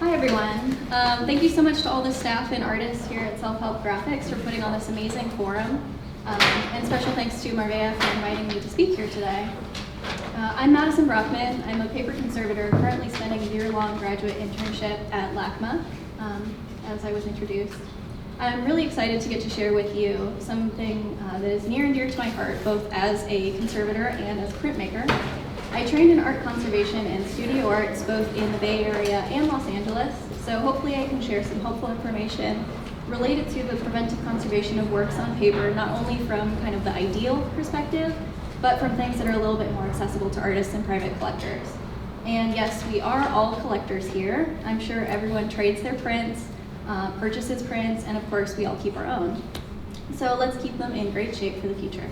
Hi everyone. Thank you so much to all the staff and artists here at Self-Help Graphics for putting on this amazing forum. And special thanks to Maria for inviting me to speak here today. I'm Madison Brockman. I'm a paper conservator currently spending a year-long graduate internship at LACMA, as I was introduced. I'm really excited to get to share with you something that is near and dear to my heart, both as a conservator and as a printmaker. I trained in art conservation and studio arts both in the Bay Area and Los Angeles, so hopefully I can share some helpful information related to the preventive conservation of works on paper, not only from kind of the ideal perspective, but from things that are a little bit more accessible to artists and private collectors. And yes, we are all collectors here. I'm sure everyone trades their prints, purchases prints, and of course we all keep our own. So let's keep them in great shape for the future.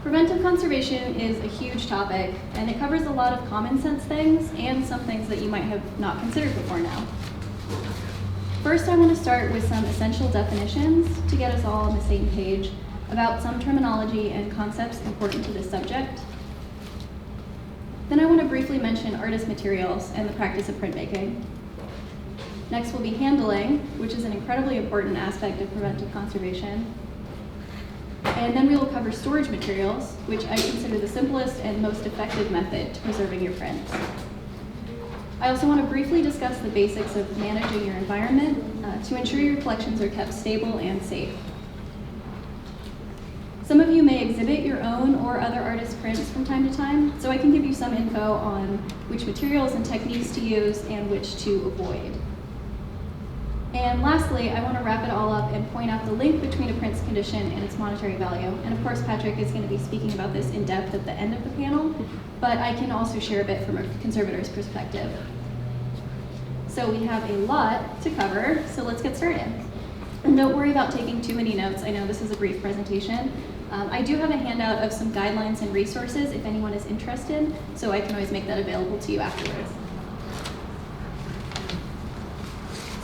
Preventive conservation is a huge topic, and it covers a lot of common sense things and some things that you might have not considered before now. First, I want to start with some essential definitions to get us all on the same page about some terminology and concepts important to this subject. Then I want to briefly mention artist materials and the practice of printmaking. Next will be handling, which is an incredibly important aspect of preventive conservation. And then we will cover storage materials, which I consider the simplest and most effective method to preserving your prints. I also want to briefly discuss the basics of managing your environment to ensure your collections are kept stable and safe. Some of you may exhibit your own or other artists' prints from time to time, so I can give you some info on which materials and techniques to use and which to avoid. And lastly, I want to wrap it all up and point out the link between a print's condition and its monetary value. And of course, Patrick is going to be speaking about this in depth at the end of the panel, but I can also share a bit from a conservator's perspective. So we have a lot to cover, so let's get started. And don't worry about taking too many notes. I know this is a brief presentation. I do have a handout of some guidelines and resources if anyone is interested, so I can always make that available to you afterwards.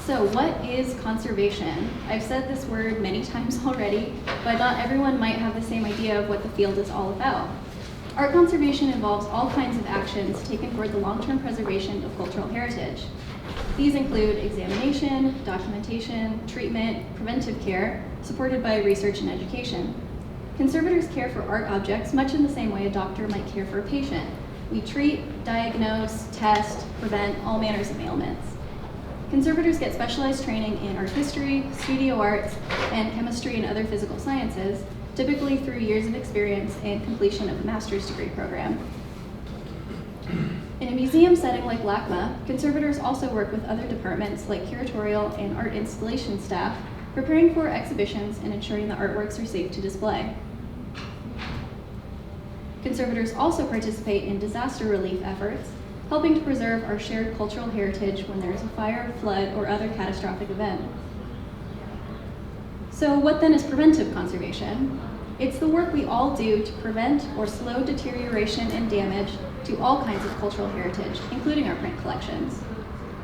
So what is conservation? I've said this word many times already, but not everyone might have the same idea of what the field is all about. Art conservation involves all kinds of actions taken toward the long-term preservation of cultural heritage. These include examination, documentation, treatment, preventive care, supported by research and education. Conservators care for art objects much in the same way a doctor might care for a patient. We treat, diagnose, test, prevent all manners of ailments. Conservators get specialized training in art history, studio arts, and chemistry and other physical sciences, typically through years of experience and completion of a master's degree program. In a museum setting like LACMA, conservators also work with other departments like curatorial and art installation staff, preparing for exhibitions and ensuring the artworks are safe to display. Conservators also participate in disaster relief efforts, helping to preserve our shared cultural heritage when there is a fire, flood, or other catastrophic event. So what then is preventive conservation? It's the work we all do to prevent or slow deterioration and damage to all kinds of cultural heritage, including our print collections.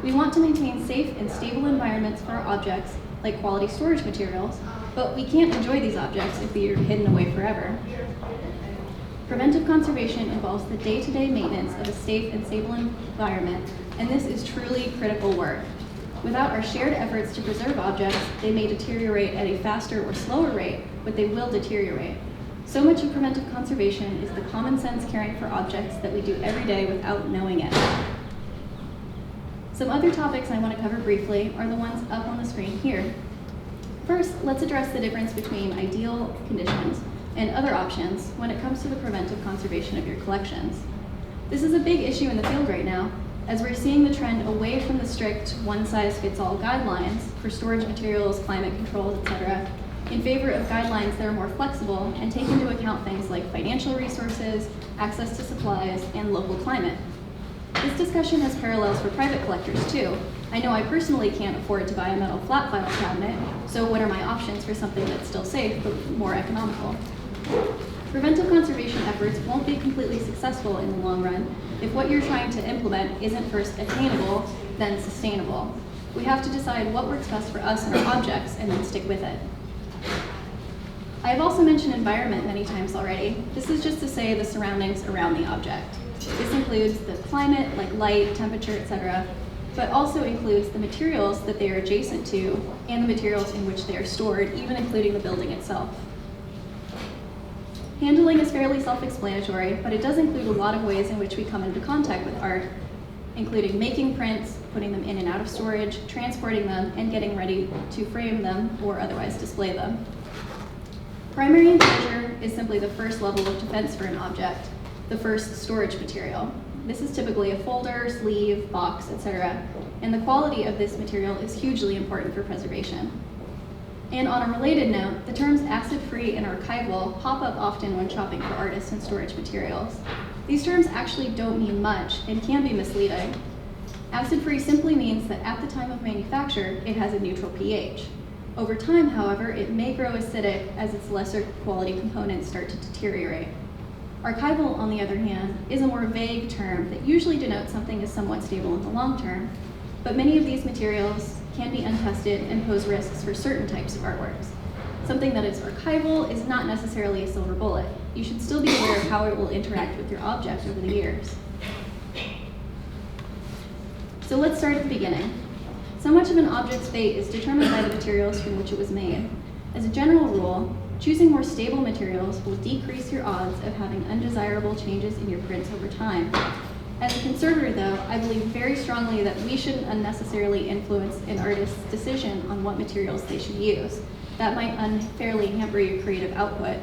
We want to maintain safe and stable environments for our objects, like quality storage materials, but we can't enjoy these objects if they are hidden away forever. Preventive conservation involves the day-to-day maintenance of a safe and stable environment, and this is truly critical work. Without our shared efforts to preserve objects, they may deteriorate at a faster or slower rate, but they will deteriorate. So much of preventive conservation is the common sense caring for objects that we do every day without knowing it. Some other topics I want to cover briefly are the ones up on the screen here. First, let's address the difference between ideal conditions and other options when it comes to the preventive conservation of your collections. This is a big issue in the field right now, as we're seeing the trend away from the strict one-size-fits-all guidelines for storage materials, climate controls, etc., in favor of guidelines that are more flexible and take into account things like financial resources, access to supplies, and local climate. This discussion has parallels for private collectors too. I know I personally can't afford to buy a metal flat file cabinet, so what are my options for something that's still safe but more economical? Preventive conservation efforts won't be completely successful in the long run if what you're trying to implement isn't first attainable, then sustainable. We have to decide what works best for us and our objects and then stick with it. I have also mentioned environment many times already. This is just to say the surroundings around the object. This includes the climate, like light, temperature, etc., but also includes the materials that they are adjacent to and the materials in which they are stored, even including the building itself. Handling is fairly self-explanatory, but it does include a lot of ways in which we come into contact with art, including making prints, putting them in and out of storage, transporting them, and getting ready to frame them or otherwise display them. Primary enclosure is simply the first level of defense for an object, the first storage material. This is typically a folder, sleeve, box, etc., and the quality of this material is hugely important for preservation. And on a related note, the terms acid-free and archival pop up often when shopping for artists and storage materials. These terms actually don't mean much and can be misleading. Acid-free simply means that at the time of manufacture, it has a neutral pH. Over time, however, it may grow acidic as its lesser quality components start to deteriorate. Archival, on the other hand, is a more vague term that usually denotes something as somewhat stable in the long term, but many of these materials can be untested and pose risks for certain types of artworks. Something that is archival is not necessarily a silver bullet. You should still be aware of how it will interact with your object over the years. So let's start at the beginning. So much of an object's fate is determined by the materials from which it was made. As a general rule, choosing more stable materials will decrease your odds of having undesirable changes in your prints over time. As a conservator, though, I believe very strongly that we shouldn't unnecessarily influence an artist's decision on what materials they should use. That might unfairly hamper your creative output,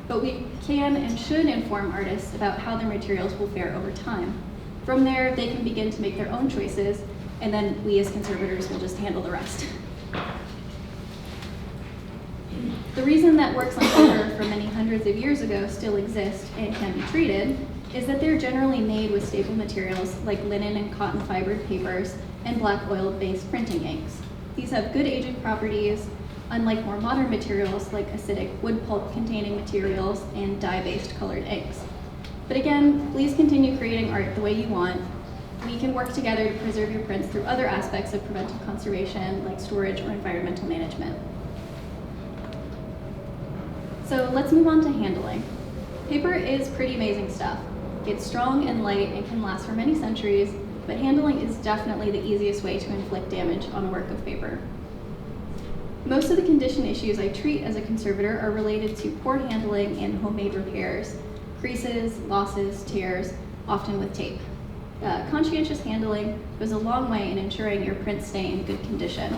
but we can and should inform artists about how their materials will fare over time. From there, they can begin to make their own choices, and then we as conservators will just handle the rest. The reason that works on paper from many hundreds of years ago still exist and can be treated is that they're generally made with staple materials like linen and cotton fibered papers and black oil-based printing inks. These have good aging properties, unlike more modern materials like acidic wood pulp containing materials and dye-based colored inks. But again, please continue creating art the way you want. We can work together to preserve your prints through other aspects of preventive conservation like storage or environmental management. So let's move on to handling. Paper is pretty amazing stuff. It's strong and light and can last for many centuries, but handling is definitely the easiest way to inflict damage on a work of paper. Most of the condition issues I treat as a conservator are related to poor handling and homemade repairs, creases, losses, tears, often with tape. Conscientious handling goes a long way in ensuring your prints stay in good condition.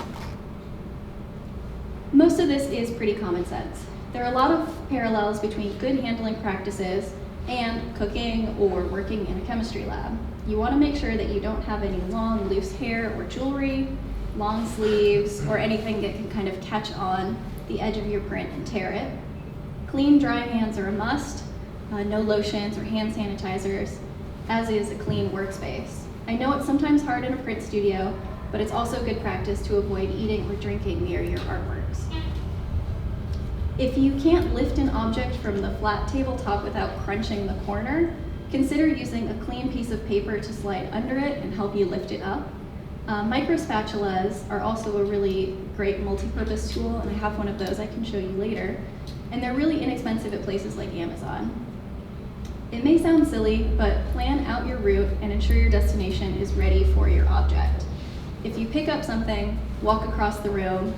Most of this is pretty common sense. There are a lot of parallels between good handling practices and cooking or working in a chemistry lab. You want to make sure that you don't have any long, loose hair or jewelry, long sleeves, or anything that can kind of catch on the edge of your print and tear it. Clean, dry hands are a must. No lotions or hand sanitizers, as is a clean workspace. I know it's sometimes hard in a print studio, but it's also good practice to avoid eating or drinking near your artworks. If you can't lift an object from the flat tabletop without crunching the corner, consider using a clean piece of paper to slide under it and help you lift it up. Micro spatulas are also a really great multi-purpose tool, and I have one of those I can show you later. And they're really inexpensive at places like Amazon. It may sound silly, but plan out your route and ensure your destination is ready for your object. If you pick up something, walk across the room,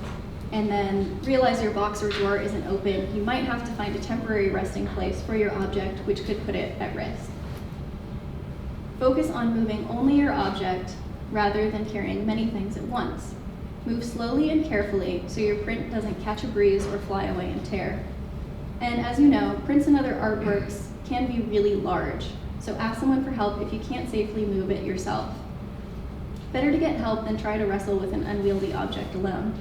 and then realize your box or drawer isn't open, you might have to find a temporary resting place for your object, which could put it at risk. Focus on moving only your object rather than carrying many things at once. Move slowly and carefully so your print doesn't catch a breeze or fly away and tear. And as you know, prints and other artworks can be really large, so ask someone for help if you can't safely move it yourself. Better to get help than try to wrestle with an unwieldy object alone.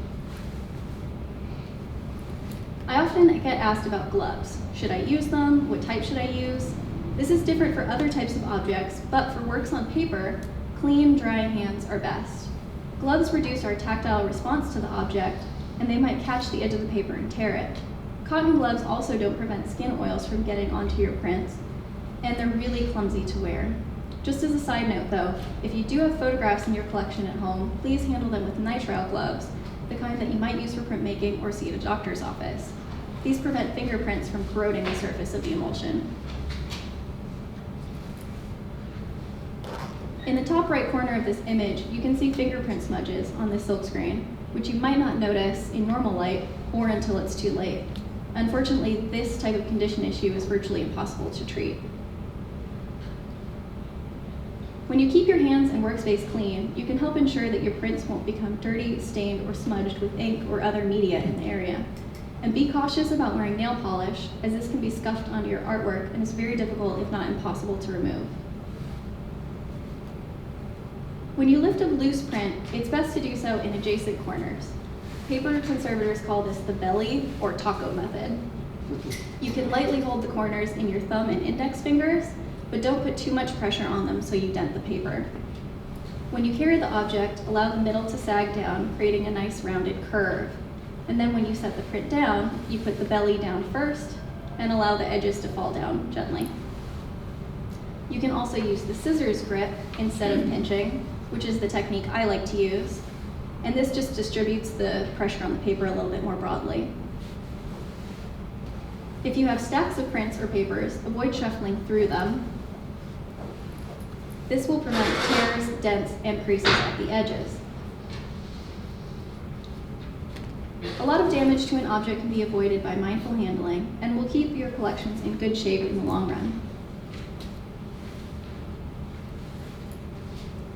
I often get asked about gloves. Should I use them? What type should I use? This is different for other types of objects, but for works on paper, clean, dry hands are best. Gloves reduce our tactile response to the object, and they might catch the edge of the paper and tear it. Cotton gloves also don't prevent skin oils from getting onto your prints, and they're really clumsy to wear. Just as a side note though, if you do have photographs in your collection at home, please handle them with nitrile gloves, the kind that you might use for printmaking or see at a doctor's office. These prevent fingerprints from corroding the surface of the emulsion. In the top right corner of this image, you can see fingerprint smudges on the silk screen, which you might not notice in normal light or until it's too late. Unfortunately, this type of condition issue is virtually impossible to treat. When you keep your hands and workspace clean, you can help ensure that your prints won't become dirty, stained, or smudged with ink or other media in the area. And be cautious about wearing nail polish, as this can be scuffed onto your artwork and is very difficult, if not impossible, to remove. When you lift a loose print, it's best to do so in adjacent corners. Paper conservators call this the belly or taco method. You can lightly hold the corners in your thumb and index fingers, but don't put too much pressure on them so you dent the paper. When you carry the object, allow the middle to sag down, creating a nice rounded curve. And then when you set the print down, you put the belly down first and allow the edges to fall down gently. You can also use the scissors grip instead of pinching, which is the technique I like to use. And this just distributes the pressure on the paper a little bit more broadly. If you have stacks of prints or papers, avoid shuffling through them. This will prevent tears, dents, and creases at the edges. A lot of damage to an object can be avoided by mindful handling and will keep your collections in good shape in the long run.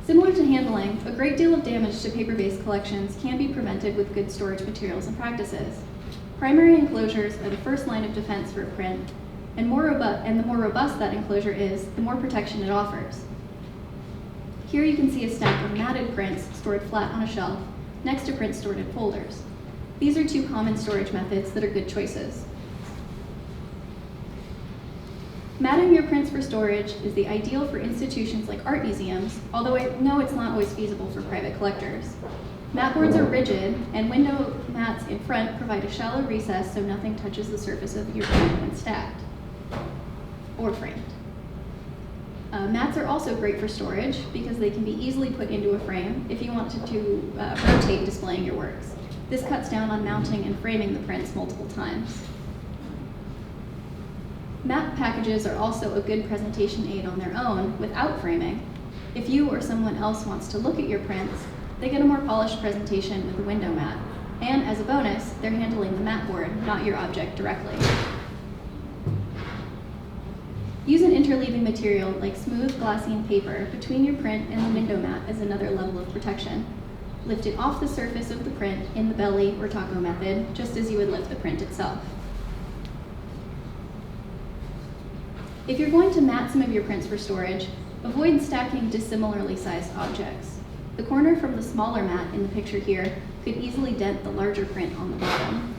Similar to handling, a great deal of damage to paper-based collections can be prevented with good storage materials and practices. Primary enclosures are the first line of defense for a print, and the more robust that enclosure is, the more protection it offers. Here you can see a stack of matted prints stored flat on a shelf, next to prints stored in folders. These are two common storage methods that are good choices. Matting your prints for storage is the ideal for institutions like art museums, although I know it's not always feasible for private collectors. Mat boards are rigid, and window mats in front provide a shallow recess so nothing touches the surface of your print when stacked or framed. Mats are also great for storage because they can be easily put into a frame if you wanted to rotate displaying your works. This cuts down on mounting and framing the prints multiple times. Mat packages are also a good presentation aid on their own without framing. If you or someone else wants to look at your prints, they get a more polished presentation with a window mat. And as a bonus, they're handling the mat board, not your object directly. Use an interleaving material like smooth glassine paper between your print and the window mat as another level of protection. Lift it off the surface of the print in the belly or taco method, just as you would lift the print itself. If you're going to mat some of your prints for storage, avoid stacking dissimilarly sized objects. The corner from the smaller mat in the picture here could easily dent the larger print on the bottom.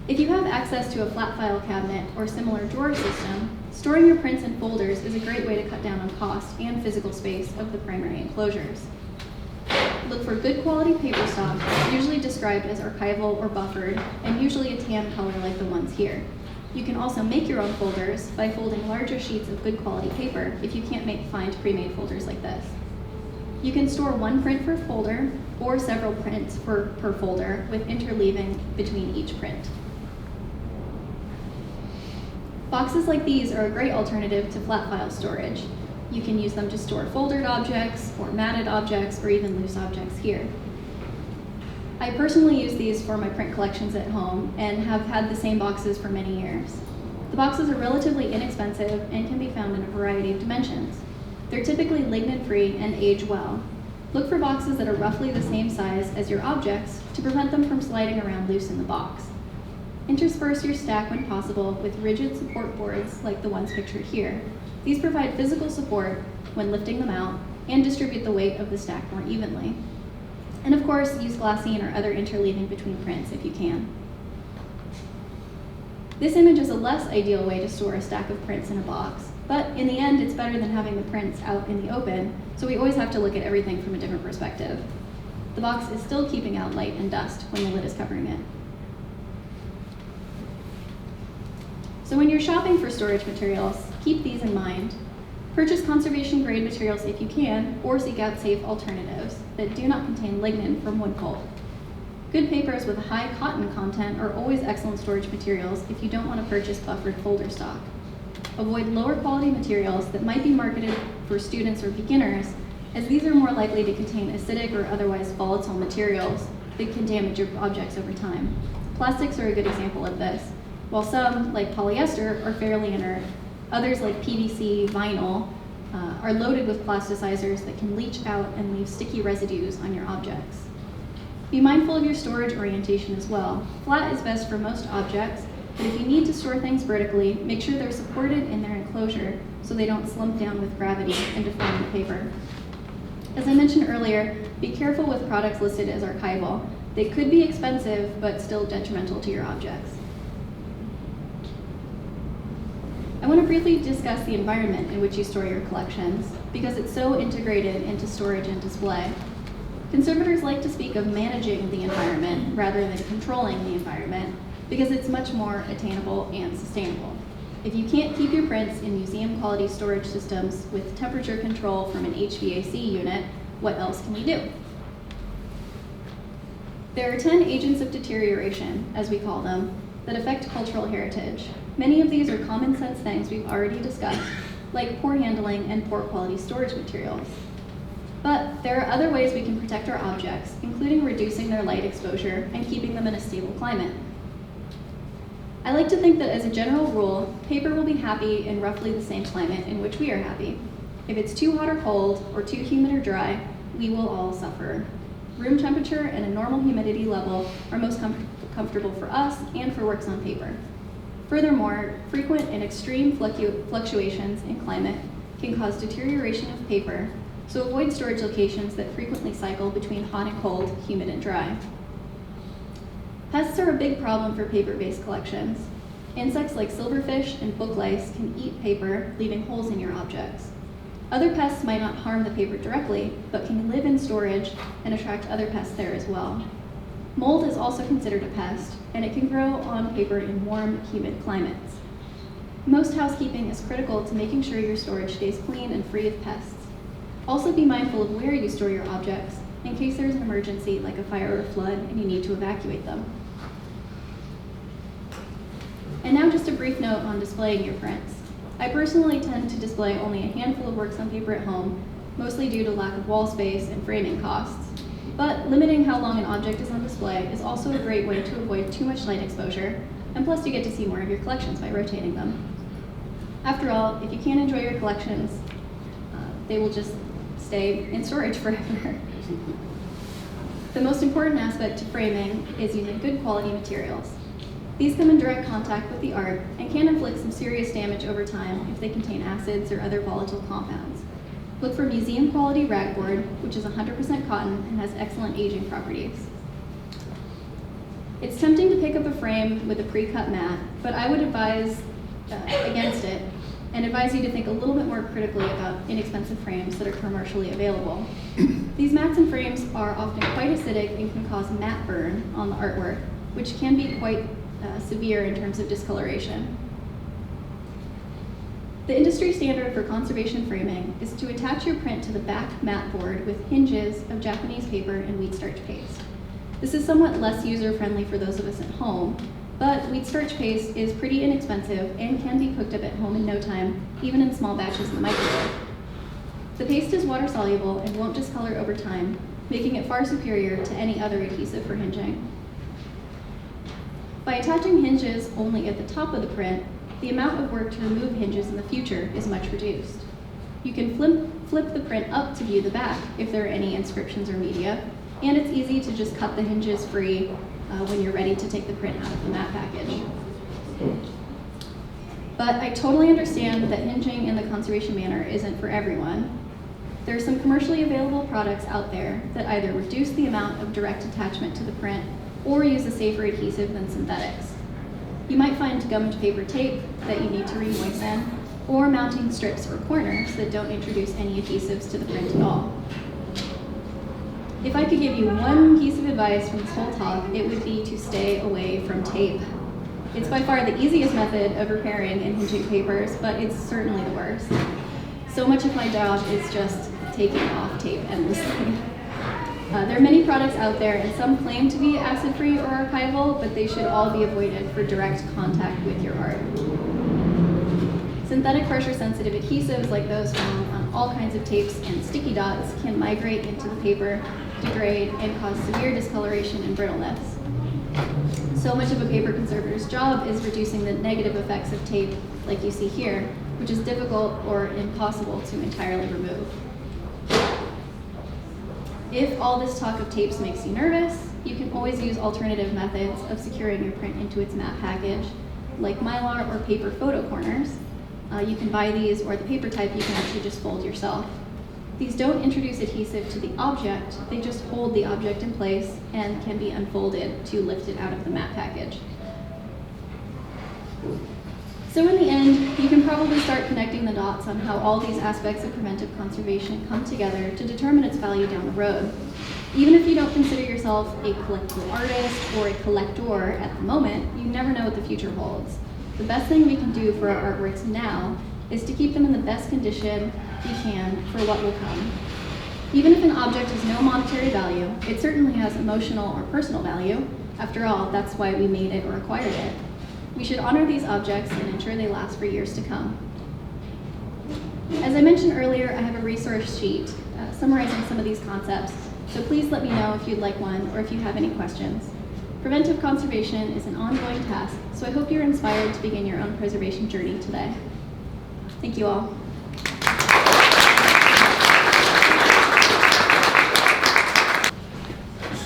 If you have access to a flat file cabinet or similar drawer system, storing your prints in folders is a great way to cut down on cost and physical space of the primary enclosures. Look for good quality paper stock, usually described as archival or buffered, and usually a tan color like the ones here. You can also make your own folders by folding larger sheets of good quality paper if you can't find pre-made folders like this. You can store one print per folder or several prints per folder with interleaving between each print. Boxes like these are a great alternative to flat file storage. You can use them to store foldered objects or matted objects or even loose objects here. I personally use these for my print collections at home and have had the same boxes for many years. The boxes are relatively inexpensive and can be found in a variety of dimensions. They're typically lignin-free and age well. Look for boxes that are roughly the same size as your objects to prevent them from sliding around loose in the box. Intersperse your stack when possible with rigid support boards like the ones pictured here. These provide physical support when lifting them out and distribute the weight of the stack more evenly. And of course, use glassine or other interleaving between prints if you can. This image is a less ideal way to store a stack of prints in a box, but in the end, it's better than having the prints out in the open, so we always have to look at everything from a different perspective. The box is still keeping out light and dust when the lid is covering it. So when you're shopping for storage materials, keep these in mind. Purchase conservation-grade materials if you can, or seek out safe alternatives that do not contain lignin from wood pulp. Good papers with a high cotton content are always excellent storage materials if you don't want to purchase buffered folder stock. avoid lower quality materials that might be marketed for students or beginners, as these are more likely to contain acidic or otherwise volatile materials that can damage your objects over time. Plastics are a good example of this. While some, like polyester, are fairly inert, others like PVC, vinyl, are loaded with plasticizers that can leach out and leave sticky residues on your objects. Be mindful of your storage orientation as well. Flat is best for most objects, but if you need to store things vertically, make sure they're supported in their enclosure so they don't slump down with gravity and deform the paper. As I mentioned earlier, be careful with products listed as archival. They could be expensive, but still detrimental to your objects. I want to briefly discuss the environment in which you store your collections, because it's so integrated into storage and display. Conservators like to speak of managing the environment rather than controlling the environment, because it's much more attainable and sustainable. If you can't keep your prints in museum quality storage systems with temperature control from an HVAC unit, what else can we do? There are 10 agents of deterioration, as we call them, that affect cultural heritage. Many of these are common sense things we've already discussed, like poor handling and poor quality storage materials. But there are other ways we can protect our objects, including reducing their light exposure and keeping them in a stable climate. I like to think that as a general rule, paper will be happy in roughly the same climate in which we are happy. If it's too hot or cold, or too humid or dry, we will all suffer. Room temperature and a normal humidity level are most comfortable for us and for works on paper. Furthermore, frequent and extreme fluctuations in climate can cause deterioration of paper, so avoid storage locations that frequently cycle between hot and cold, humid and dry. Pests are a big problem for paper-based collections. Insects like silverfish and book lice can eat paper, leaving holes in your objects. Other pests might not harm the paper directly, but can live in storage and attract other pests there as well. Mold is also considered a pest, and it can grow on paper in warm, humid climates. Most housekeeping is critical to making sure your storage stays clean and free of pests. Also be mindful of where you store your objects in case there's an emergency like a fire or flood and you need to evacuate them. And now just a brief note on displaying your prints. I personally tend to display only a handful of works on paper at home, mostly due to lack of wall space and framing costs. But limiting how long an object is on display is also a great way to avoid too much light exposure, and plus you get to see more of your collections by rotating them. After all, if you can't enjoy your collections, they will just stay in storage forever. The most important aspect to framing is using good quality materials. These come in direct contact with the art and can inflict some serious damage over time if they contain acids or other volatile compounds. Look for museum quality ragboard, which is 100% cotton and has excellent aging properties. It's tempting to pick up a frame with a pre-cut mat, but I would advise against it and advise you to think a little bit more critically about inexpensive frames that are commercially available. These mats and frames are often quite acidic and can cause matte burn on the artwork, which can be quite severe in terms of discoloration. The industry standard for conservation framing is to attach your print to the back mat board with hinges of Japanese paper and wheat starch paste. This is somewhat less user-friendly for those of us at home, but wheat starch paste is pretty inexpensive and can be cooked up at home in no time, even in small batches in the microwave. The paste is water soluble and won't discolor over time, making it far superior to any other adhesive for hinging. By attaching hinges only at the top of the print, the amount of work to remove hinges in the future is much reduced. You can flip the print up to view the back if there are any inscriptions or media, and it's easy to just cut the hinges free when you're ready to take the print out of the mat package. But I totally understand that hinging in the conservation manner isn't for everyone. There are some commercially available products out there that either reduce the amount of direct attachment to the print or use a safer adhesive than synthetics. You might find gummed paper tape that you need to re-moisten, or mounting strips or corners that don't introduce any adhesives to the print at all. If I could give you one piece of advice from this whole talk, it would be to stay away from tape. It's by far the easiest method of repairing and hinging papers, but it's certainly the worst. So much of my job is just taking off tape endlessly. There are many products out there, and some claim to be acid-free or archival, but they should all be avoided for direct contact with your art. Synthetic pressure-sensitive adhesives like those found on all kinds of tapes and sticky dots can migrate into the paper, degrade, and cause severe discoloration and brittleness. So much of a paper conservator's job is reducing the negative effects of tape, like you see here, which is difficult or impossible to entirely remove. If all this talk of tapes makes you nervous, you can always use alternative methods of securing your print into its matte package, like Mylar or paper photo corners. You can buy these, or the paper type you can actually just fold yourself. These don't introduce adhesive to the object, they just hold the object in place and can be unfolded to lift it out of the matte package. So in the end, you can probably start connecting the dots on how all these aspects of preventive conservation come together to determine its value down the road. Even if you don't consider yourself a collectible artist or a collector at the moment, you never know what the future holds. The best thing we can do for our artworks now is to keep them in the best condition we can for what will come. Even if an object has no monetary value, it certainly has emotional or personal value. After all, that's why we made it or acquired it. We should honor these objects and ensure they last for years to come. As I mentioned earlier, I have a resource sheet summarizing some of these concepts, so please let me know if you'd like one or if you have any questions. Preventive conservation is an ongoing task, so I hope you're inspired to begin your own preservation journey today. Thank you all.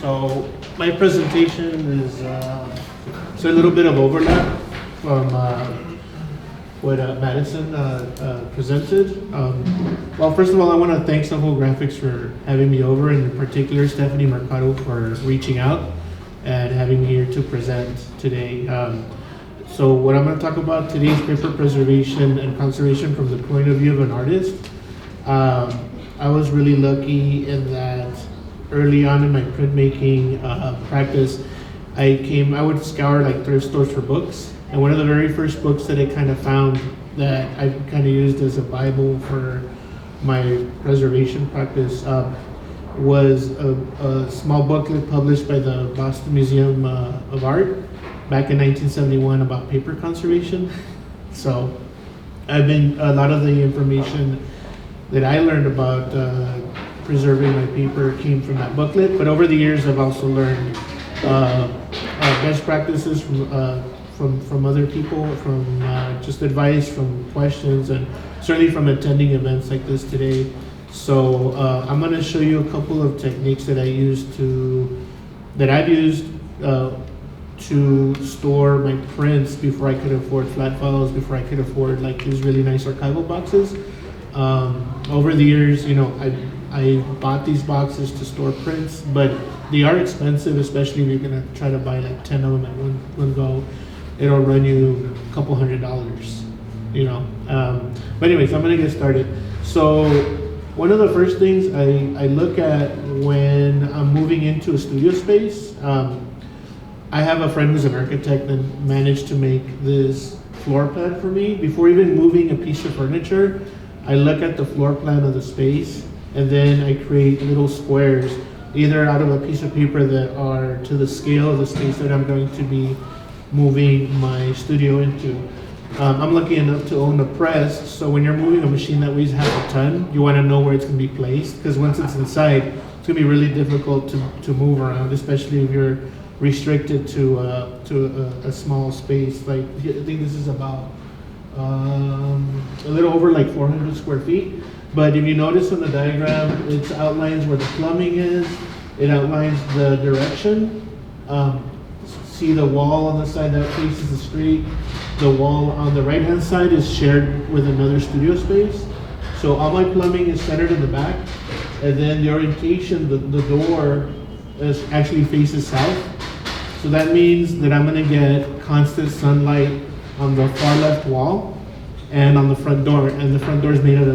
So my presentation is so a little bit of overlap from what Madison presented. Well, first of all, I want to thank Soho Graphics for having me over, and in particular Stephanie Mercado for reaching out and having me here to present today. So what I'm going to talk about today is paper preservation and conservation from the point of view of an artist. I was really lucky in that early on in my printmaking practice, I would scour like thrift stores for books, and one of the very first books that I kind of found that I kind of used as a Bible for my preservation practice was a small booklet published by the Boston Museum of Art back in 1971 about paper conservation. So a lot of the information that I learned about preserving my paper came from that booklet, but over the years I've also learned best practices from other people, from just advice, from questions, and certainly from attending events like this today. So I'm going to show you a couple of techniques that I've used to store my prints before I could afford flat files, before I could afford like these really nice archival boxes. Over the years, I bought these boxes to store prints, but they are expensive, especially if you're gonna try to buy like 10 of them at one go. It'll run you a couple $100, But anyways, I'm gonna get started. So one of the first things I look at when I'm moving into a studio space, I have a friend who's an architect and managed to make this floor plan for me. Before even moving a piece of furniture, I look at the floor plan of the space, and then I create little squares, either out of a piece of paper that are to the scale of the space that I'm going to be moving my studio into. I'm lucky enough to own a press, so when you're moving a machine that weighs half a ton, you want to know where it's going to be placed, because once it's inside, it's going to be really difficult to move around, especially if you're restricted to a small space. Like, I think this is about a little over like 400 square feet. But if you notice in the diagram, it outlines where the plumbing is, it outlines the direction. See the wall on the side that faces the street. The wall on the right hand side is shared with another studio space. So all my plumbing is centered in the back, and then the orientation, the door actually faces south. So that means that I'm gonna get constant sunlight on the far left wall and on the front door. And the front door is made out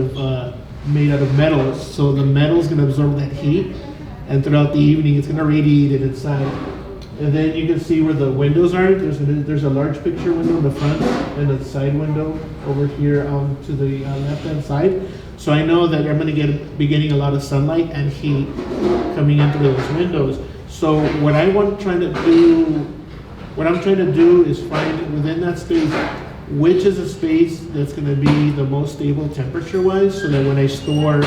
of metals, so the metal is gonna absorb that heat, and throughout the evening it's gonna radiate it inside. And then you can see where the windows are. There's a large picture window in the front and a side window over here to the left-hand side. So I know that I'm going to be getting a lot of sunlight and heat coming into those windows. So what I'm trying to do is find within that space which is a space that's going to be the most stable temperature-wise, so that when I store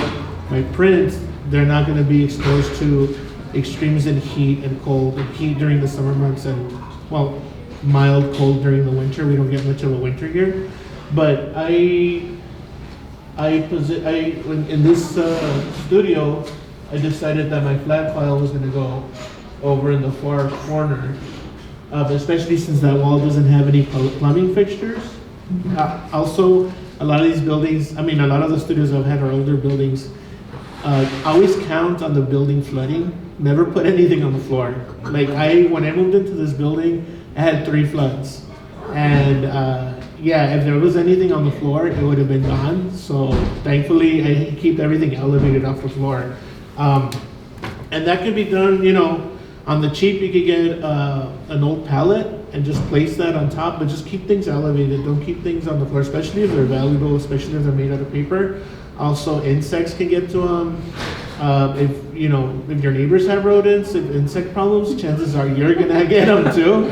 my prints, they're not going to be exposed to extremes in heat and cold, and heat during the summer months and, well, mild cold during the winter. We don't get much of a winter here. But in this studio, I decided that my flat file was going to go over in the far corner, especially since that wall doesn't have any plumbing fixtures. Also, a lot of these buildings, a lot of the studios I've had are older buildings. Always count on the building flooding. Never put anything on the floor. Like when I moved into this building, I had 3 floods, and if there was anything on the floor, it would have been gone. So thankfully, I keep everything elevated off the floor, and that could be done. On the cheap, you could get an old pallet and just place that on top, but just keep things elevated. Don't keep things on the floor, especially if they're valuable, especially if they're made out of paper. Also, insects can get to them. If your neighbors have rodents, if insect problems, chances are you're gonna get them too.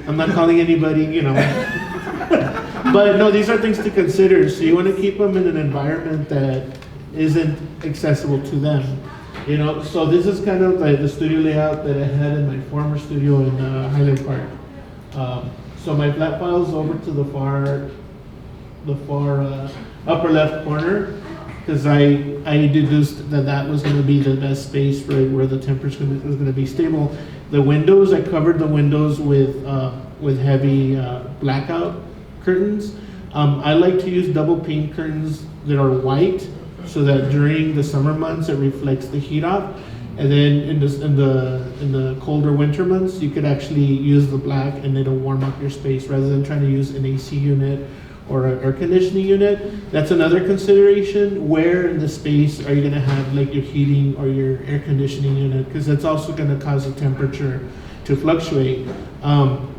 I'm not calling anybody. But no, these are things to consider. So you want to keep them in an environment that isn't accessible to them. So this is kind of like the studio layout that I had in my former studio in Highland Park. So my flat file's over to the far upper left corner, because I deduced that was going to be the best space for where the temperature was going to be stable. The windows, I covered the windows with heavy blackout curtains. I like to use double pane curtains that are white, so that during the summer months it reflects the heat off, and then in the colder winter months you could actually use the black and it'll warm up your space rather than trying to use an AC unit or an air conditioning unit. That's another consideration. Where in the space are you going to have like your heating or your air conditioning unit? Because that's also going to cause the temperature to fluctuate.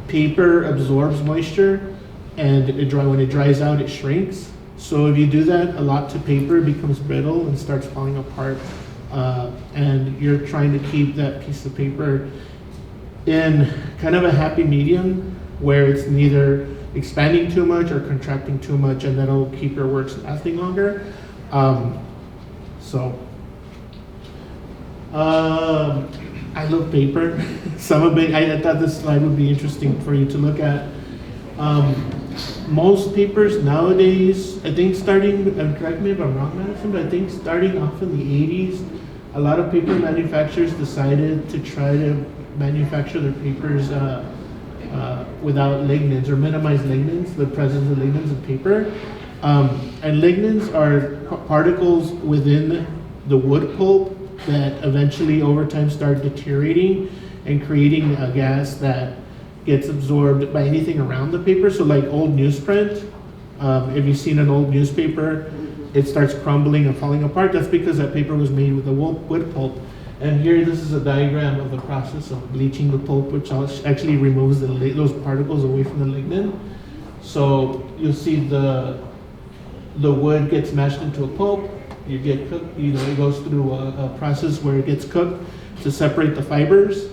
Paper absorbs moisture, and when it dries out, it shrinks. So if you do that a lot to paper, it becomes brittle and starts falling apart. And you're trying to keep that piece of paper in kind of a happy medium where it's neither expanding too much or contracting too much, and that'll keep your works lasting longer. I love paper. Some of it, I thought this slide would be interesting for you to look at. Most papers nowadays, I think correct me if I'm wrong, Madison, but I think starting off in the 80s, a lot of paper manufacturers decided to try to manufacture their papers without lignins, or minimize lignins, the presence of lignins in paper. And lignins are particles within the wood pulp that eventually over time start deteriorating and creating a gas that gets absorbed by anything around the paper. So like old newsprint, if you've seen an old newspaper, it starts crumbling and falling apart. That's because that paper was made with a wood pulp. And here, this is a diagram of the process of bleaching the pulp, which actually removes those particles away from the lignin. So you'll see the wood gets mashed into a pulp. You get cooked. It goes through a process where it gets cooked to separate the fibers.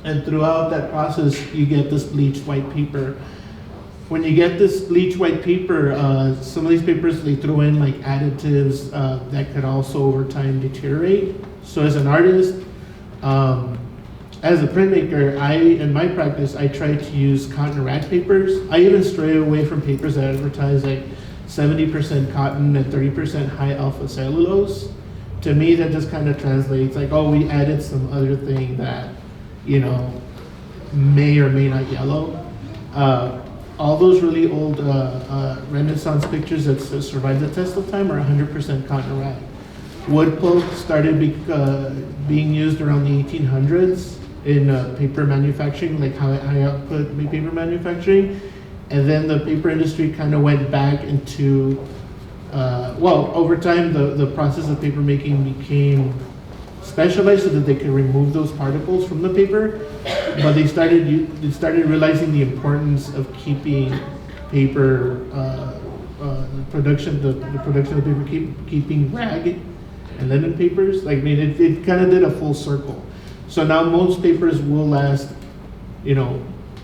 And throughout that process, you get this bleached white paper. When you get this bleached white paper, some of these papers, they throw in like additives that could also over time deteriorate. So as an artist, as a printmaker, in my practice, I try to use cotton rag papers. I even stray away from papers that advertise like 70% cotton and 30% high alpha cellulose. To me, that just kind of translates like, oh, we added some other thing that, may or may not yellow. All those really old Renaissance pictures that survived the test of time are 100% cotton rag. Wood pulp started being used around the 1800s in paper manufacturing, like high output paper manufacturing. And then the paper industry kind of went back into, over time, the process of paper making became specialized so that they could remove those particles from the paper. But they started realizing the importance of keeping paper, the production of paper, keeping rag and linen papers. It kind of did a full circle. So now most papers will last,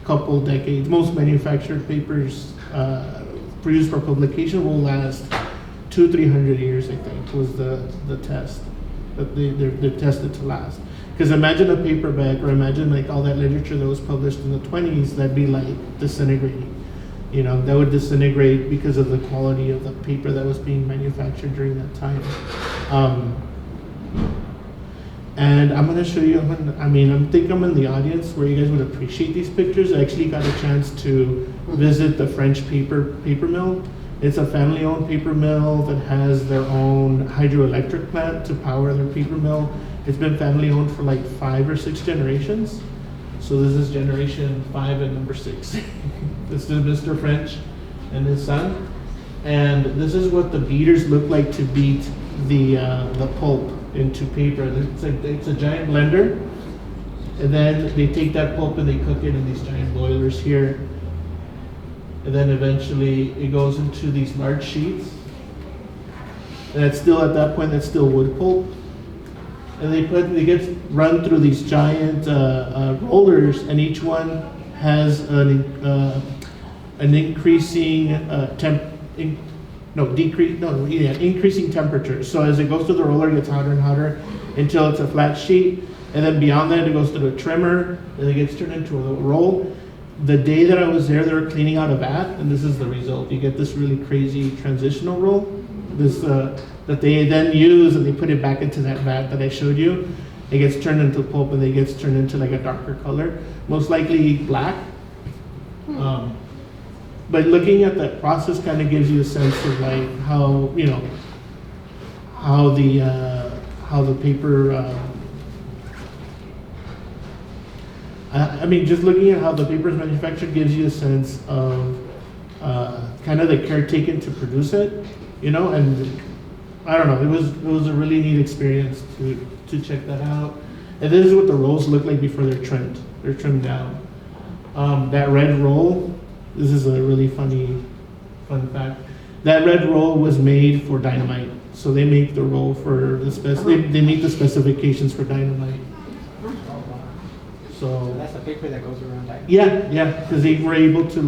couple decades. Most manufactured papers produced for publication will last 200-300 years, I think, was the test that they're tested to last. Because imagine a paperback, or imagine like all that literature that was published in the 20s, that'd be like disintegrating. You know, that would disintegrate because of the quality of the paper that was being manufactured during that time. And I'm going to show you, I think I'm in the audience where you guys would appreciate these pictures. I actually got a chance to visit the French paper mill. It's a family-owned paper mill that has their own hydroelectric plant to power their paper mill. It's been family-owned for like 5 or 6 generations. So this is generation 5 and number 6. This is Mr. French and his son. And this is what the beaters look like to beat the pulp into paper. It's a giant blender. And then they take that pulp and they cook it in these giant boilers here. And then eventually it goes into these large sheets. And it's still, at that point, that's still wood pulp. And they get run through these giant rollers, and each one has an increasing increasing temperature. So as it goes through the roller, it gets hotter and hotter until it's a flat sheet. And then beyond that, it goes through a trimmer, and it gets turned into a roll. The day that I was there, they were cleaning out a vat, and this is the result. You get this really crazy transitional roll, that they then use, and they put it back into that vat that I showed you. It gets turned into pulp, and it gets turned into like a darker color, most likely black. But looking at that process kind of gives you a sense of like how the paper. Just looking at how the paper is manufactured gives you a sense of kind of the care taken to produce it, and I don't know, it was a really neat experience to check that out. And this is what the rolls look like before they're trimmed. They're trimmed down. That red roll, this is a really fun fact. That red roll was made for dynamite. So they make the roll for they meet the specifications for dynamite. So that's the paper that goes around dynamite. Yeah, because they were able to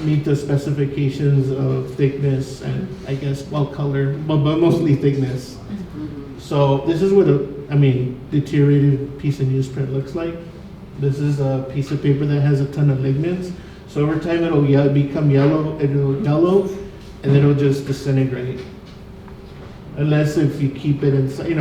meet the specifications of thickness and I guess color, but mostly thickness. So this is what a deteriorated piece of newsprint looks like. This is a piece of paper that has a ton of lignins. So over time it'll become yellow, and then it'll just disintegrate. Unless if you keep it inside,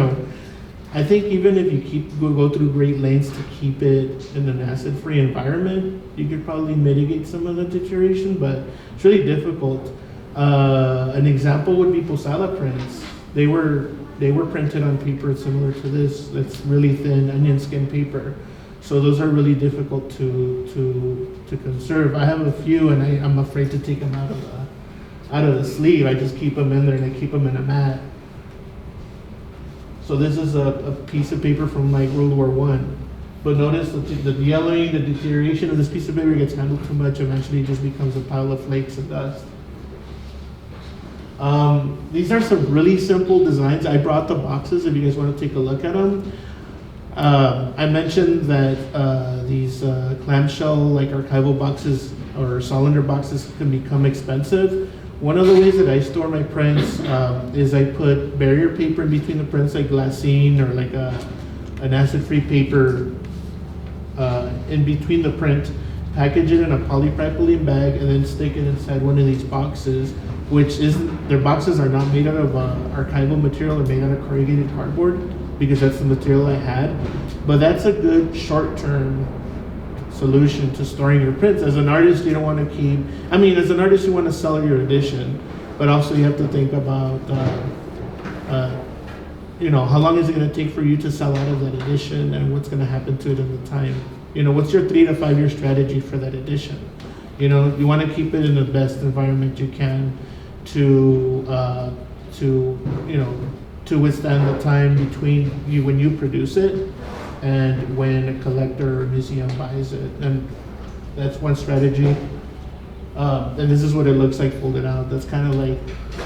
I think even if you go through great lengths to keep it in an acid-free environment, you could probably mitigate some of the deterioration, but it's really difficult. An example would be posada prints. They were printed on paper similar to this. That's really thin onion skin paper. So those are really difficult to conserve. I have a few, and I'm afraid to take them out of the sleeve. I just keep them in there, and I keep them in a mat. So this is a piece of paper from like World War I. But notice the yellowing, the deterioration of this piece of paper gets handled too much. Eventually it just becomes a pile of flakes and dust. These are some really simple designs. I brought the boxes if you guys want to take a look at them. I mentioned that these clamshell like archival boxes or Solander boxes can become expensive. One of the ways that I store my prints is I put barrier paper in between the prints, like glassine or like an acid-free paper in between the print, package it in a polypropylene bag, and then stick it inside one of these boxes, their boxes are not made out of archival material, they're made out of corrugated cardboard, because that's the material I had. But that's a good short-term solution to storing your prints. As an artist, you don't want to keep, as an artist, you want to sell your edition, but also you have to think about, how long is it going to take for you to sell out of that edition, and what's going to happen to it in the time. What's your 3 to 5 year strategy for that edition? You want to keep it in the best environment you can to withstand the time between when you produce it and when a collector or museum buys it. And that's one strategy. And this is what it looks like folded out. That's kind of like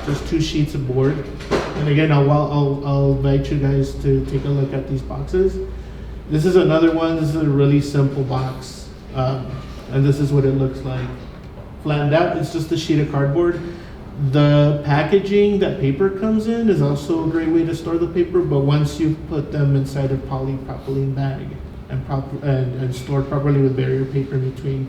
just 2 sheets of board. And again, I'll invite you guys to take a look at these boxes. This is another one. This is a really simple box. and this is what it looks like. Flattened out, it's just a sheet of cardboard. The packaging that paper comes in is also a great way to store the paper, but once you put them inside a polypropylene bag and stored properly with barrier paper in between,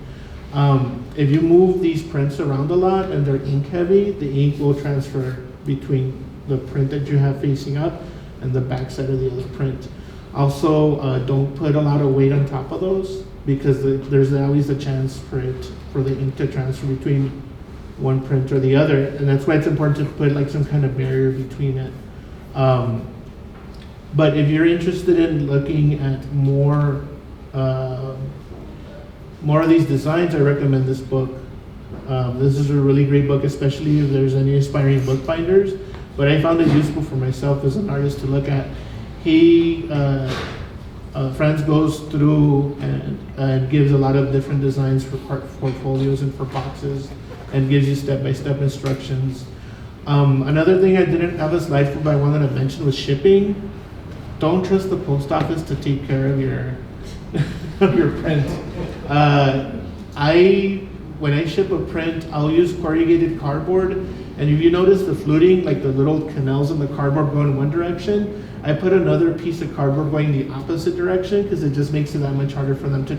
if you move these prints around a lot and they're ink heavy, the ink will transfer between the print that you have facing up and the back side of the other print. Also, don't put a lot of weight on top of those, because there's always a chance for the ink to transfer between one print or the other, and that's why it's important to put like some kind of barrier between it. But if you're interested in looking at more of these designs, I recommend this book. This is a really great book, especially if there's any aspiring bookbinders. But I found it useful for myself as an artist to look at. Franz goes through and gives a lot of different designs for portfolios and for boxes, and gives you step-by-step instructions. Another thing I didn't have a slide for, but I wanted to mention, was shipping. Don't trust the post office to take care of your of your print. When I ship a print, I'll use corrugated cardboard, and if you notice the fluting, like the little canals in the cardboard go in one direction, I put another piece of cardboard going the opposite direction, because it just makes it that much harder for them to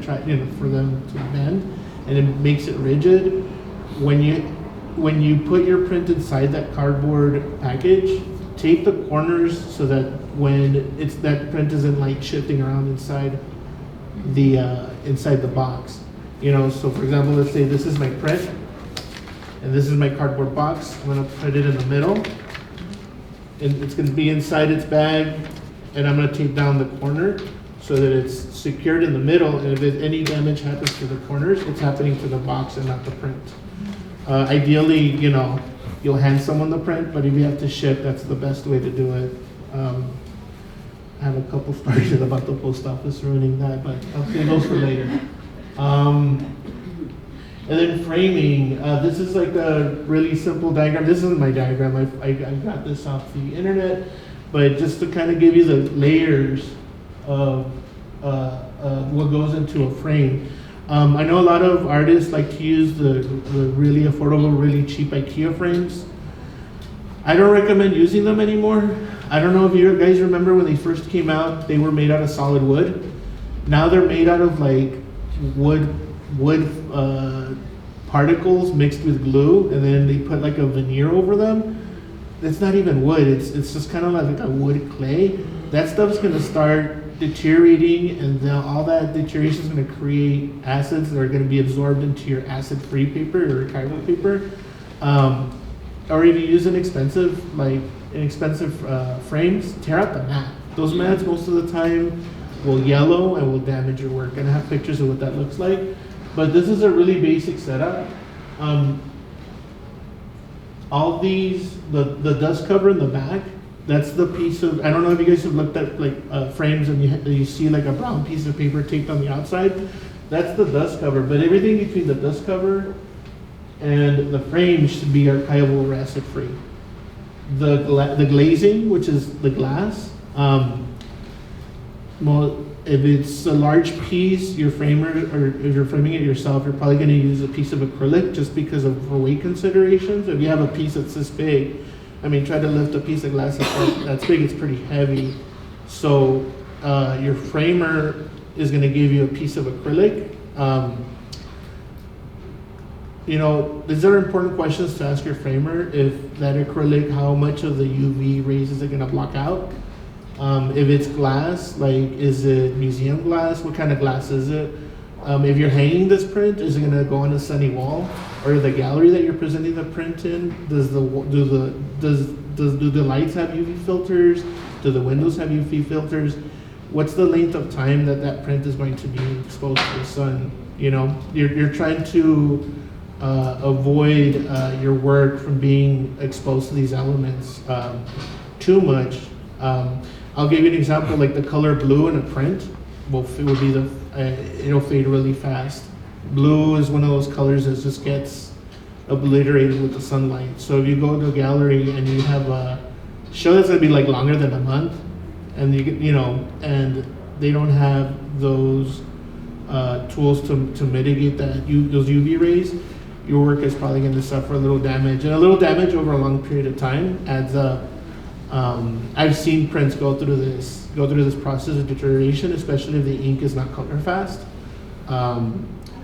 for them to bend, and it makes it rigid. When you put your print inside that cardboard package, tape the corners so that when that print isn't like shifting around inside the box. So for example, let's say this is my print and this is my cardboard box. I'm gonna put it in the middle, and it's gonna be inside its bag, and I'm gonna tape down the corner so that it's secured in the middle, and if any damage happens to the corners, it's happening to the box and not the print. Ideally, you'll hand someone the print, but if you have to ship, that's the best way to do it. I have a couple stories about the post office ruining that, but I'll save those for later. And then framing. This is like a really simple diagram. This isn't my diagram. I got this off the internet, but just to kind of give you the layers of what goes into a frame. I know a lot of artists like to use the really affordable, really cheap IKEA frames. I don't recommend using them anymore. I don't know if you guys remember when they first came out, they were made out of solid wood. Now they're made out of like wood particles mixed with glue, and then they put like a veneer over them. It's not even wood, it's just kind of like a wood clay. That stuff's gonna start deteriorating, and then all that deterioration is going to create acids that are going to be absorbed into your acid-free paper or archival paper. Or if you use inexpensive frames, tear out the mat. Those mats most of the time will yellow and will damage your work. And I have pictures of what that looks like. But this is a really basic setup. All these, the dust cover in the back, that's the piece of, I don't know if you guys have looked at like frames and you see like a brown piece of paper taped on the outside. That's the dust cover, but everything between the dust cover and the frame should be archival or acid free. The glazing, which is the glass, well, if it's a large piece, your framer, or if you're framing it yourself, you're probably going to use a piece of acrylic just because of weight considerations. If you have a piece that's this big, try to lift a piece of glass that's big, it's pretty heavy. So your framer is going to give you a piece of acrylic. These are important questions to ask your framer. If that acrylic, how much of the UV rays is it going to block out? If it's glass, like is it museum glass? What kind of glass is it? If you're hanging this print, is it going to go on a sunny wall? Or the gallery that you're presenting the print in, do the lights have UV filters? Do the windows have UV filters? What's the length of time that print is going to be exposed to the sun? You're trying to avoid your work from being exposed to these elements too much. I'll give you an example, like the color blue in a print it'll fade really fast. Blue is one of those colors that just gets obliterated with the sunlight. So if you go to a gallery and you have a show that's gonna be like longer than a month, and and they don't have those tools to mitigate those UV rays, your work is probably going to suffer a little damage. And a little damage over a long period of time adds up. I've seen prints go through this process of deterioration, especially if the ink is not color fast.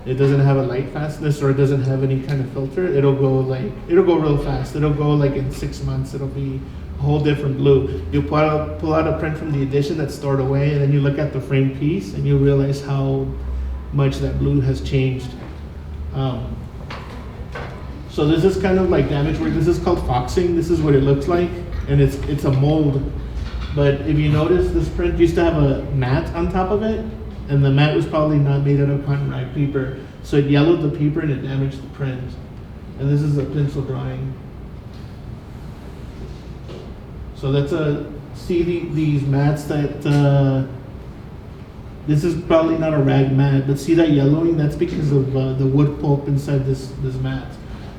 It doesn't have a light fastness, or it doesn't have any kind of filter. It'll go real fast. It'll go like in 6 months. It'll be a whole different blue. You'll pull out a print from the edition that's stored away, and then you look at the frame piece, and you realize how much that blue has changed. So this is kind of like damage work. This is called foxing. This is what it looks like, and it's a mold. But if you notice, this print used to have a mat on top of it, and the mat was probably not made out of cotton rag paper. So it yellowed the paper and it damaged the print. And this is a pencil drawing. So that's these mats that, this is probably not a rag mat, but see that yellowing? That's because of the wood pulp inside this mat.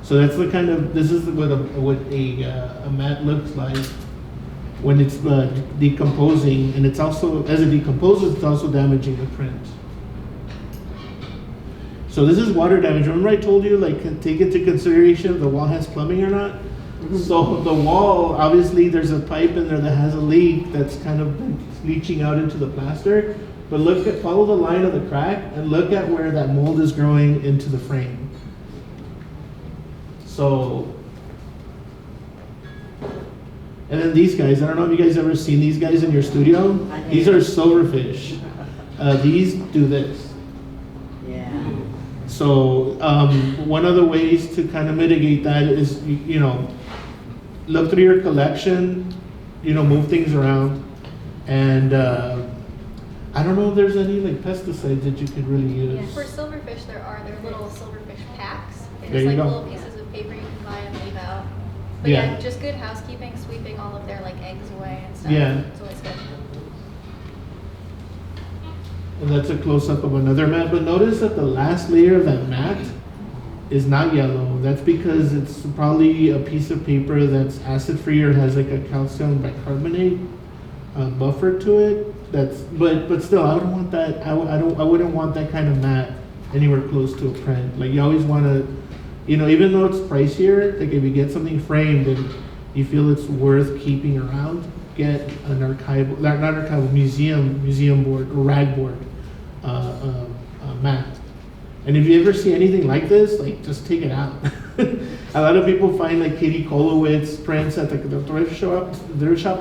So that's the kind of, this is what a mat looks like when it's decomposing, and it's also, as it decomposes, it's also damaging the print. So this is water damage. Remember I told you, like, take into consideration if the wall has plumbing or not? So the wall, obviously there's a pipe in there that has a leak that's kind of leaching out into the plaster, but follow the line of the crack and look at where that mold is growing into the frame. So, and then these guys, I don't know if you guys ever seen these guys in your studio. These are silverfish. These do this. Yeah. So one of the ways to kind of mitigate that is, you know, look through your collection, you know, move things around, and I don't know if there's any like pesticides that you could really use. Yeah, for silverfish there are little silverfish packs. They're There just you like go. little pieces of paper you can buy and leave out. But Yeah. yeah, just good housekeeping, sweeping all of their like eggs away and stuff. Yeah. It's always good. And that's a close-up of another mat, but notice that the last layer of that mat is not yellow. That's because it's probably a piece of paper that's acid-free or has like a calcium bicarbonate buffer to it. But still, I don't want that. I wouldn't want that kind of mat anywhere close to a print. Like you always want to, you know, even though it's pricier, like if you get something framed and you feel it's worth keeping around, get an archival, not archival, museum board or rag board mat. And if you ever see anything like this, like just take it out. A lot of people find like Katie Kolowitz prints at the thrift shop,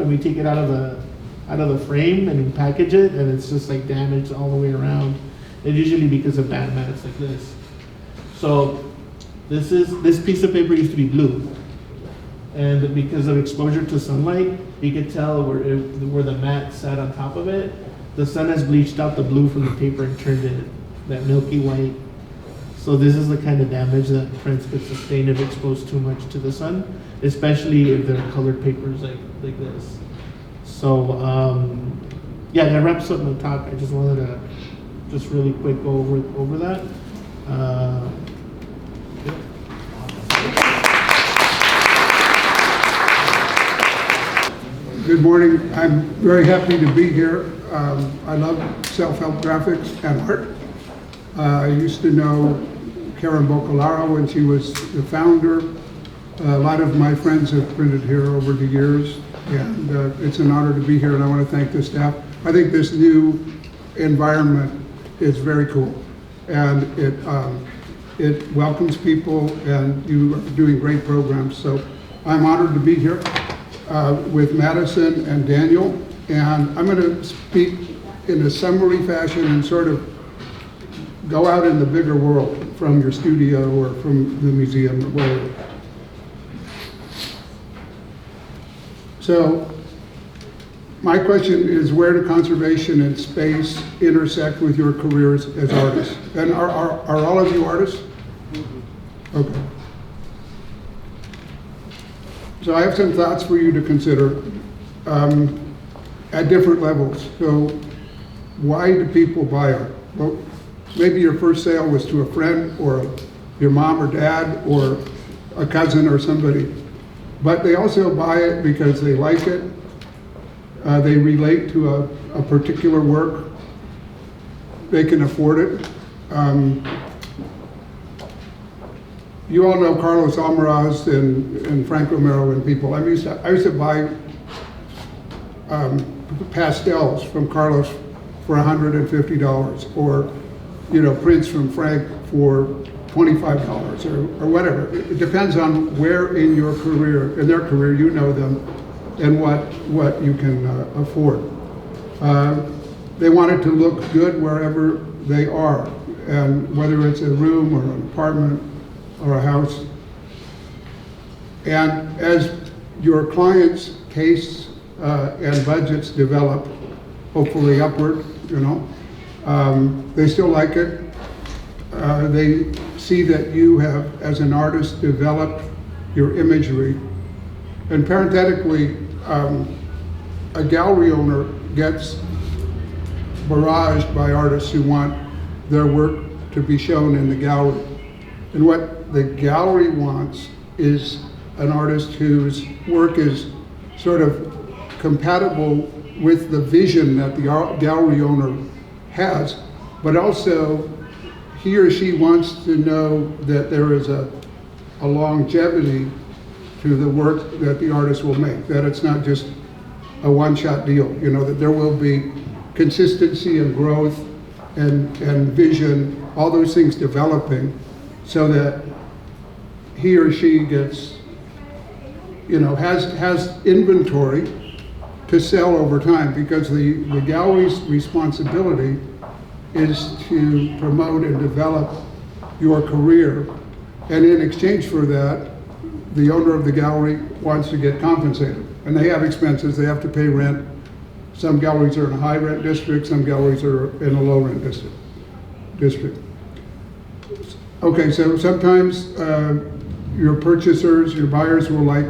and we take it out of the frame and package it, and it's just like damaged all the way around. And usually because of bad mats like this. So this piece of paper used to be blue, and because of exposure to sunlight, you could tell where the mat sat on top of it. The sun has bleached out the blue from the paper and turned it that milky white. So this is the kind of damage that prints could sustain if exposed too much to the sun, especially if they're colored papers like this. So yeah, that wraps up my talk. I just wanted to just really quick go over that. Good morning. I'm very happy to be here. I love self-help graphics and art. I used to know Karen Boccolaro when she was the founder. A lot of my friends have printed here over the years, and it's an honor to be here, and I want to thank the staff. I think this new environment is very cool, and it welcomes people, and you are doing great programs. So I'm honored to be here with Madison and Daniel, and I'm going to speak in a summary fashion and sort of go out in the bigger world from your studio or from the museum or wherever. So my question is, where do conservation and space intersect with your careers as artists? And are all of you artists? Okay. So I have some thoughts for you to consider at different levels. So why do people buy art? Well, maybe your first sale was to a friend or your mom or dad or a cousin or somebody. But they also buy it because they like it. They relate to a particular work. they can afford it. You all know Carlos Almaraz and Frank Romero and people. I used to buy pastels from Carlos for $150, or prints from Frank for $25 or whatever. It depends on where in their career you know them and what you can afford. They want it to look good wherever they are, and whether it's a room or an apartment or a house. And as your clients' tastes and budgets develop, hopefully upward, they still like it. They see that you have, as an artist, developed your imagery. And parenthetically, a gallery owner gets barraged by artists who want their work to be shown in the gallery. And what the gallery wants is an artist whose work is sort of compatible with the vision that the gallery owner has, but also he or she wants to know that there is a longevity to the work that the artist will make, that it's not just a one-shot deal, that there will be consistency and growth and vision, all those things developing, so that he or she gets, has inventory to sell over time, because the gallery's responsibility is to promote and develop your career. And in exchange for that, the owner of the gallery wants to get compensated. And they have expenses, they have to pay rent. Some galleries are in a high rent district, some galleries are in a low rent district. Okay, so sometimes your purchasers, your buyers will like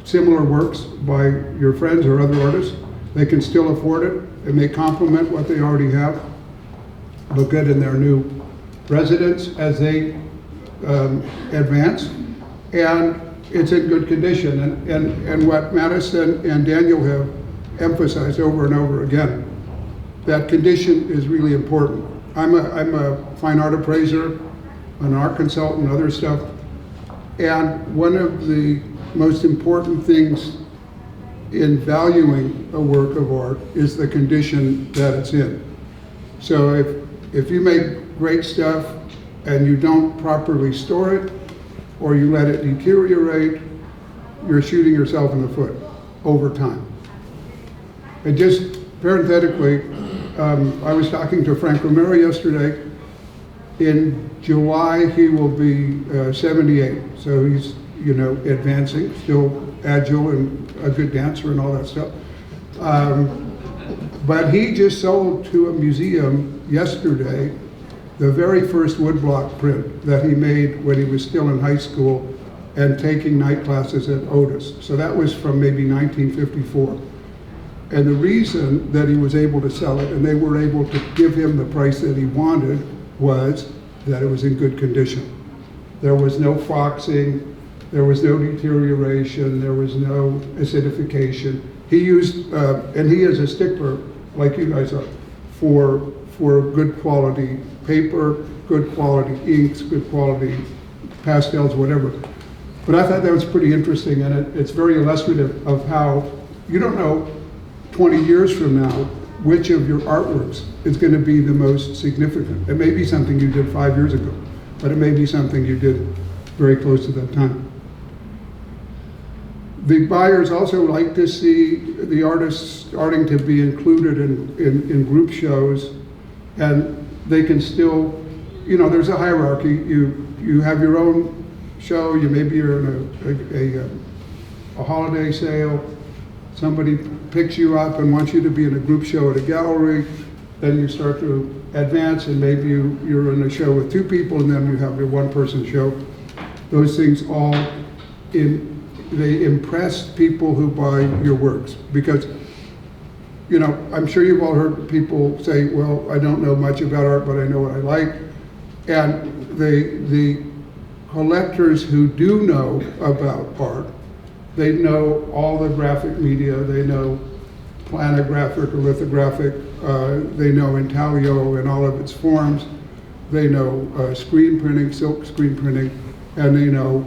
similar works by your friends or other artists. They can still afford it. It may complement what they already have, look good in their new residence as they advance, and it's in good condition. And what Madison and Daniel have emphasized over and over again, that condition is really important. I'm a fine art appraiser, an art consultant, other stuff, and one of the most important things in valuing a work of art is the condition that it's in. So if you make great stuff and you don't properly store it, or you let it deteriorate, you're shooting yourself in the foot over time. And just parenthetically, I was talking to Frank Romero yesterday. In July, he will be 78, so he's advancing, still agile and a good dancer and all that stuff. But he just sold to a museum yesterday the very first woodblock print that he made when he was still in high school and taking night classes at Otis. So that was from maybe 1954. And the reason that he was able to sell it, and they were able to give him the price that he wanted, was that it was in good condition. There was no foxing, there was no deterioration, there was no acidification. He used, and he is a stickler, like you guys are, for good quality paper, good quality inks, good quality pastels, whatever. But I thought that was pretty interesting, and it's very illustrative of how you don't know 20 years from now which of your artworks is going to be the most significant. It may be something you did 5 years ago, but it may be something you did very close to that time. The buyers also like to see the artists starting to be included in group shows, and they can still, there's a hierarchy. You have your own show, maybe you're in a holiday sale, somebody picks you up and wants you to be in a group show at a gallery, then you start to advance, and maybe you're in a show with 2 people, and then you have your one-person show. Those things all, they impress people who buy your works, because I'm sure you've all heard people say, well, I don't know much about art, but I know what I like. And the collectors who do know about art, they know all the graphic media, they know planographic or lithographic. They know intaglio in all of its forms. They know screen printing, silk screen printing, and they know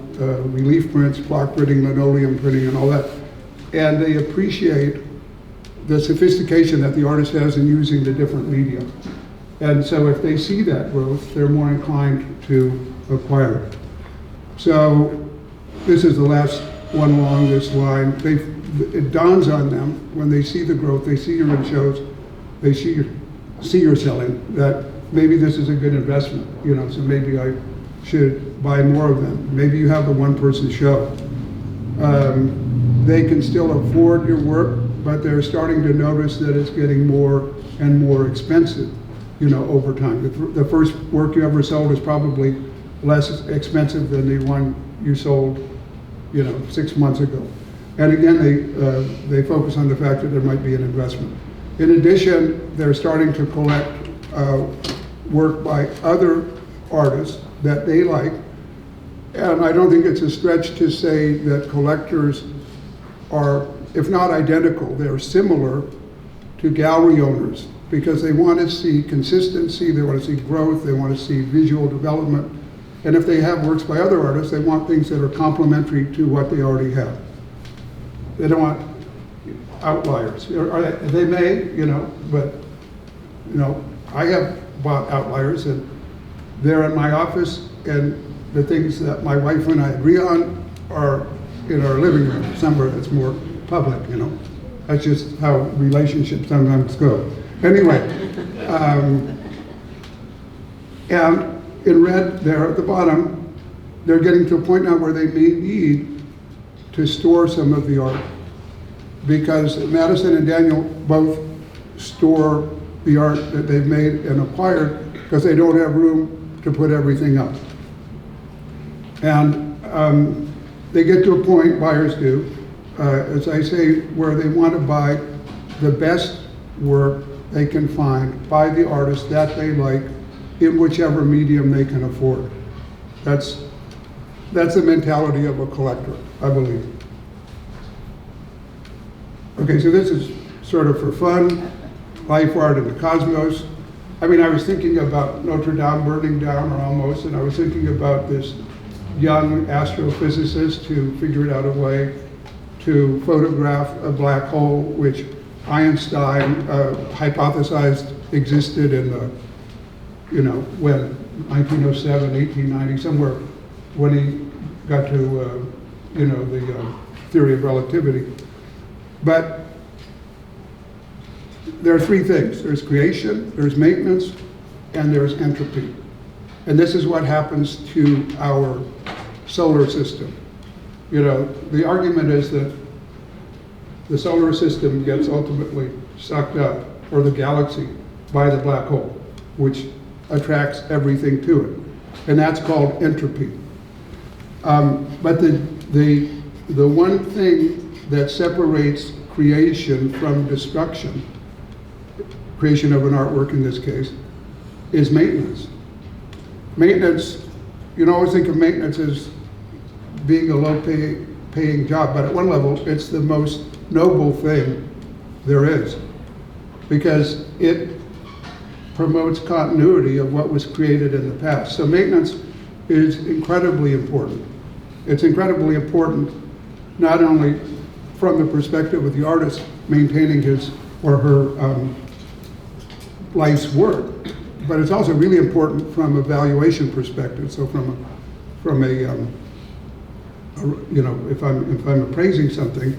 relief prints, block printing, linoleum printing, and all that. And they appreciate the sophistication that the artist has in using the different media. And so if they see that growth, they're more inclined to acquire it. So this is the last one along this line. It dawns on them when they see the growth, they see your shows, they see your selling, that maybe this is a good investment, you know, so maybe I should buy more of them. Maybe you have a one-person show. They can still afford your work, but they're starting to notice that it's getting more and more expensive, you know, over time. The first work you ever sold is probably less expensive than the one you sold, you know, 6 months ago. And again, they focus on the fact that there might be an investment. In addition, they're starting to collect work by other artists that they like. And I don't think it's a stretch to say that collectors are, if not identical, they're similar to gallery owners, because they want to see consistency, they want to see growth, they want to see visual development. And if they have works by other artists, they want things that are complementary to what they already have. They don't want outliers. They may, you know, but, you know, I have bought outliers, and they're in my office, and the things that my wife and I agree on are in our living room, somewhere that's more public, you know. That's just how relationships sometimes go. Anyway, and in red there at the bottom, they're getting to a point now where they may need to store some of the art, because Madison and Daniel both store the art that they've made and acquired because they don't have room to put everything up. And they get to a point, buyers do, as I say, where they want to buy the best work they can find by the artist that they like in whichever medium they can afford. That's the mentality of a collector, I believe. Okay, so this is sort of for fun, life art in the cosmos. I mean, I was thinking about Notre Dame burning down, or almost, and I was thinking about this young astrophysicist who figured out a way to photograph a black hole, which Einstein hypothesized existed in the, you know, when, 1907, 1890, somewhere when he got to, you know, the theory of relativity. But there are three things. There's creation, there's maintenance, and there's entropy. And this is what happens to our solar system. You know, the argument is that the solar system gets ultimately sucked up, or the galaxy, by the black hole, which attracts everything to it. And that's called entropy. But the one thing that separates creation from destruction, creation of an artwork in this case, is maintenance. Maintenance, you know, always think of maintenance as being a low-paying job, but at one level, it's the most noble thing there is, because it promotes continuity of what was created in the past. So maintenance is incredibly important. It's incredibly important not only from the perspective of the artist maintaining his or her life's work, but it's also really important from a valuation perspective. So from a you know, if I'm appraising something,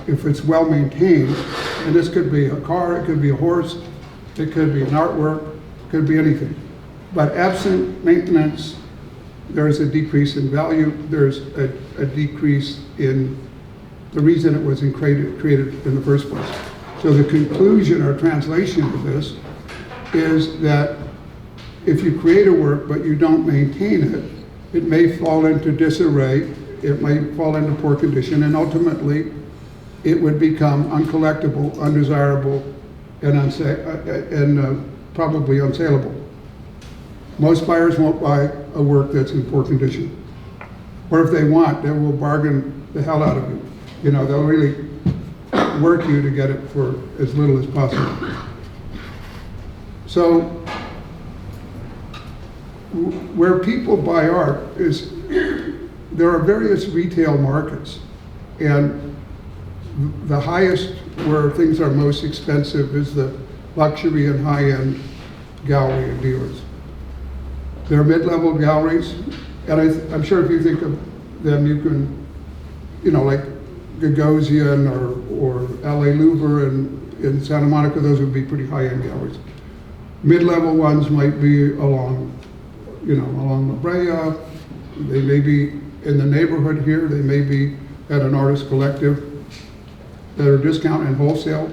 if it's well maintained, and this could be a car, it could be a horse, it could be an artwork, it could be anything. But absent maintenance, there's a decrease in value, there's a decrease in the reason it was created in the first place. So the conclusion or translation of this is that if you create a work but you don't maintain it, it may fall into disarray, it may fall into poor condition, and ultimately it would become uncollectible, undesirable, and probably unsaleable. Most buyers won't buy a work that's in poor condition. Or if they want, they will bargain the hell out of you. You know, they'll really outwork you to get it for as little as possible. So where people buy art is, there are various retail markets, and the highest where things are most expensive is the luxury and high-end gallery and dealers. There are mid-level galleries, and I'm sure if you think of them, you can, like Gagosian or LA Louvre in Santa Monica, those would be pretty high-end galleries. Mid-level ones might be along La Brea. They may be in the neighborhood here. They may be at an artist collective that are discount and wholesale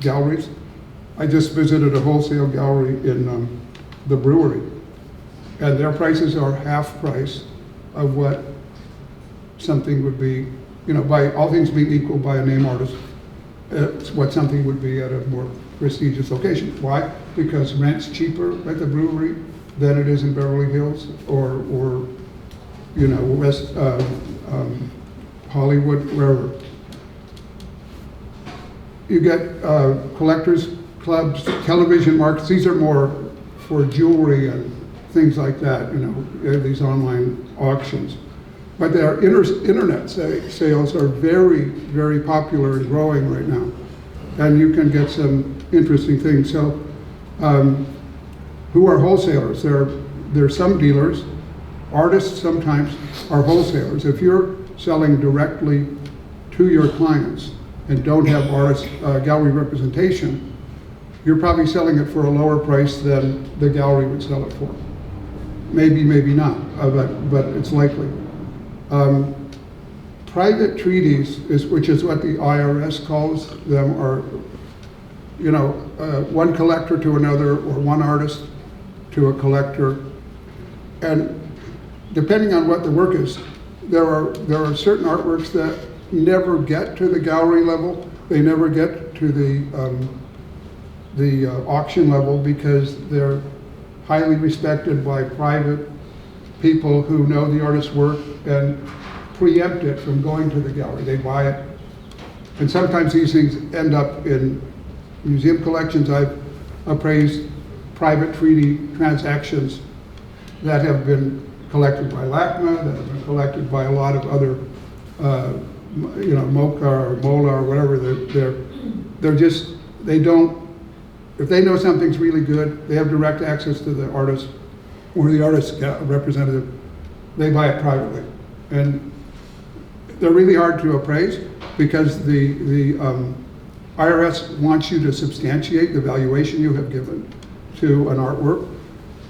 galleries. I just visited a wholesale gallery in the brewery, and their prices are half price of what something would be, by all things being equal by a name artist, it's what something would be at a more prestigious location. Why? Because rent's cheaper at the brewery than it is in Beverly Hills or West Hollywood, wherever. You get collectors clubs, television markets. These are more for jewelry and things like that. These online auctions. But their internet sales are very, very popular and growing right now. And you can get some interesting things. So, who are wholesalers? There are some dealers. Artists sometimes are wholesalers. If you're selling directly to your clients and don't have artist gallery representation, you're probably selling it for a lower price than the gallery would sell it for. Maybe, maybe not, but it's likely. Private treaties, which is what the IRS calls them, are one collector to another or one artist to a collector. And depending on what the work is, there are certain artworks that never get to the gallery level. They never get to the auction level because they're highly respected by private people who know the artist's work and preempt it from going to the gallery. They buy it. And sometimes these things end up in museum collections. I've appraised private treaty transactions that have been collected by LACMA, that have been collected by a lot of other, MOCA or MOLA or whatever. They're just, they don't, if they know something's really good, they have direct access to the artist or the artist's representative, they buy it privately. And they're really hard to appraise because the IRS wants you to substantiate the valuation you have given to an artwork.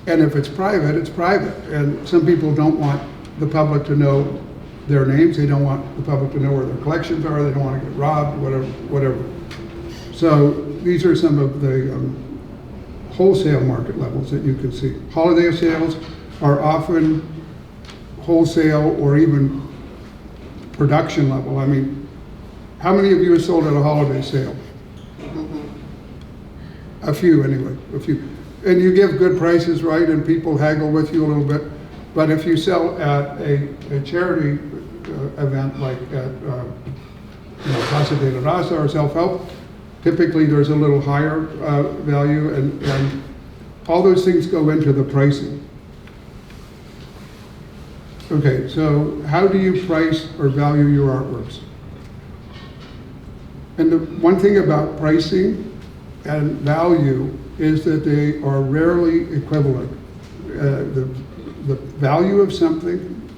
And if it's private, it's private. And some people don't want the public to know their names. They don't want the public to know where their collections are. They don't want to get robbed, whatever. So these are some of the wholesale market levels that you can see. Holiday sales are often wholesale or even production level. I mean, how many of you have sold at a holiday sale? A few anyway, a few. And you give good prices, right? And people haggle with you a little bit. But if you sell at a charity event like at Casa de la Raza or Self-Help, typically there's a little higher value, and all those things go into the pricing. Okay, so how do you price or value your artworks? And the one thing about pricing and value is that they are rarely equivalent. The value of something,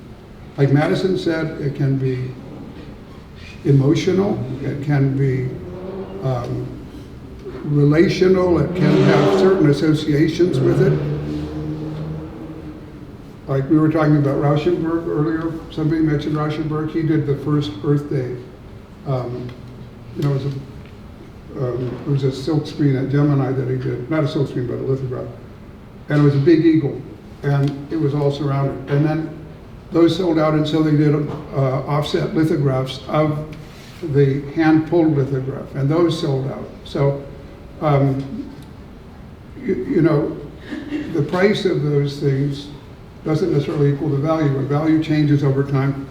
like Madison said, it can be emotional, it can be relational, it can have certain associations with it. Like we were talking about Rauschenberg earlier, somebody mentioned Rauschenberg. He did the first Earth Day. It was a silk screen at Gemini that he did, not a silk screen, but a lithograph. And it was a big eagle, and it was all surrounded. And then those sold out, and so they did offset lithographs of the hand-pulled lithograph, and those sold out. So, the price of those things doesn't necessarily equal the value, and value changes over time,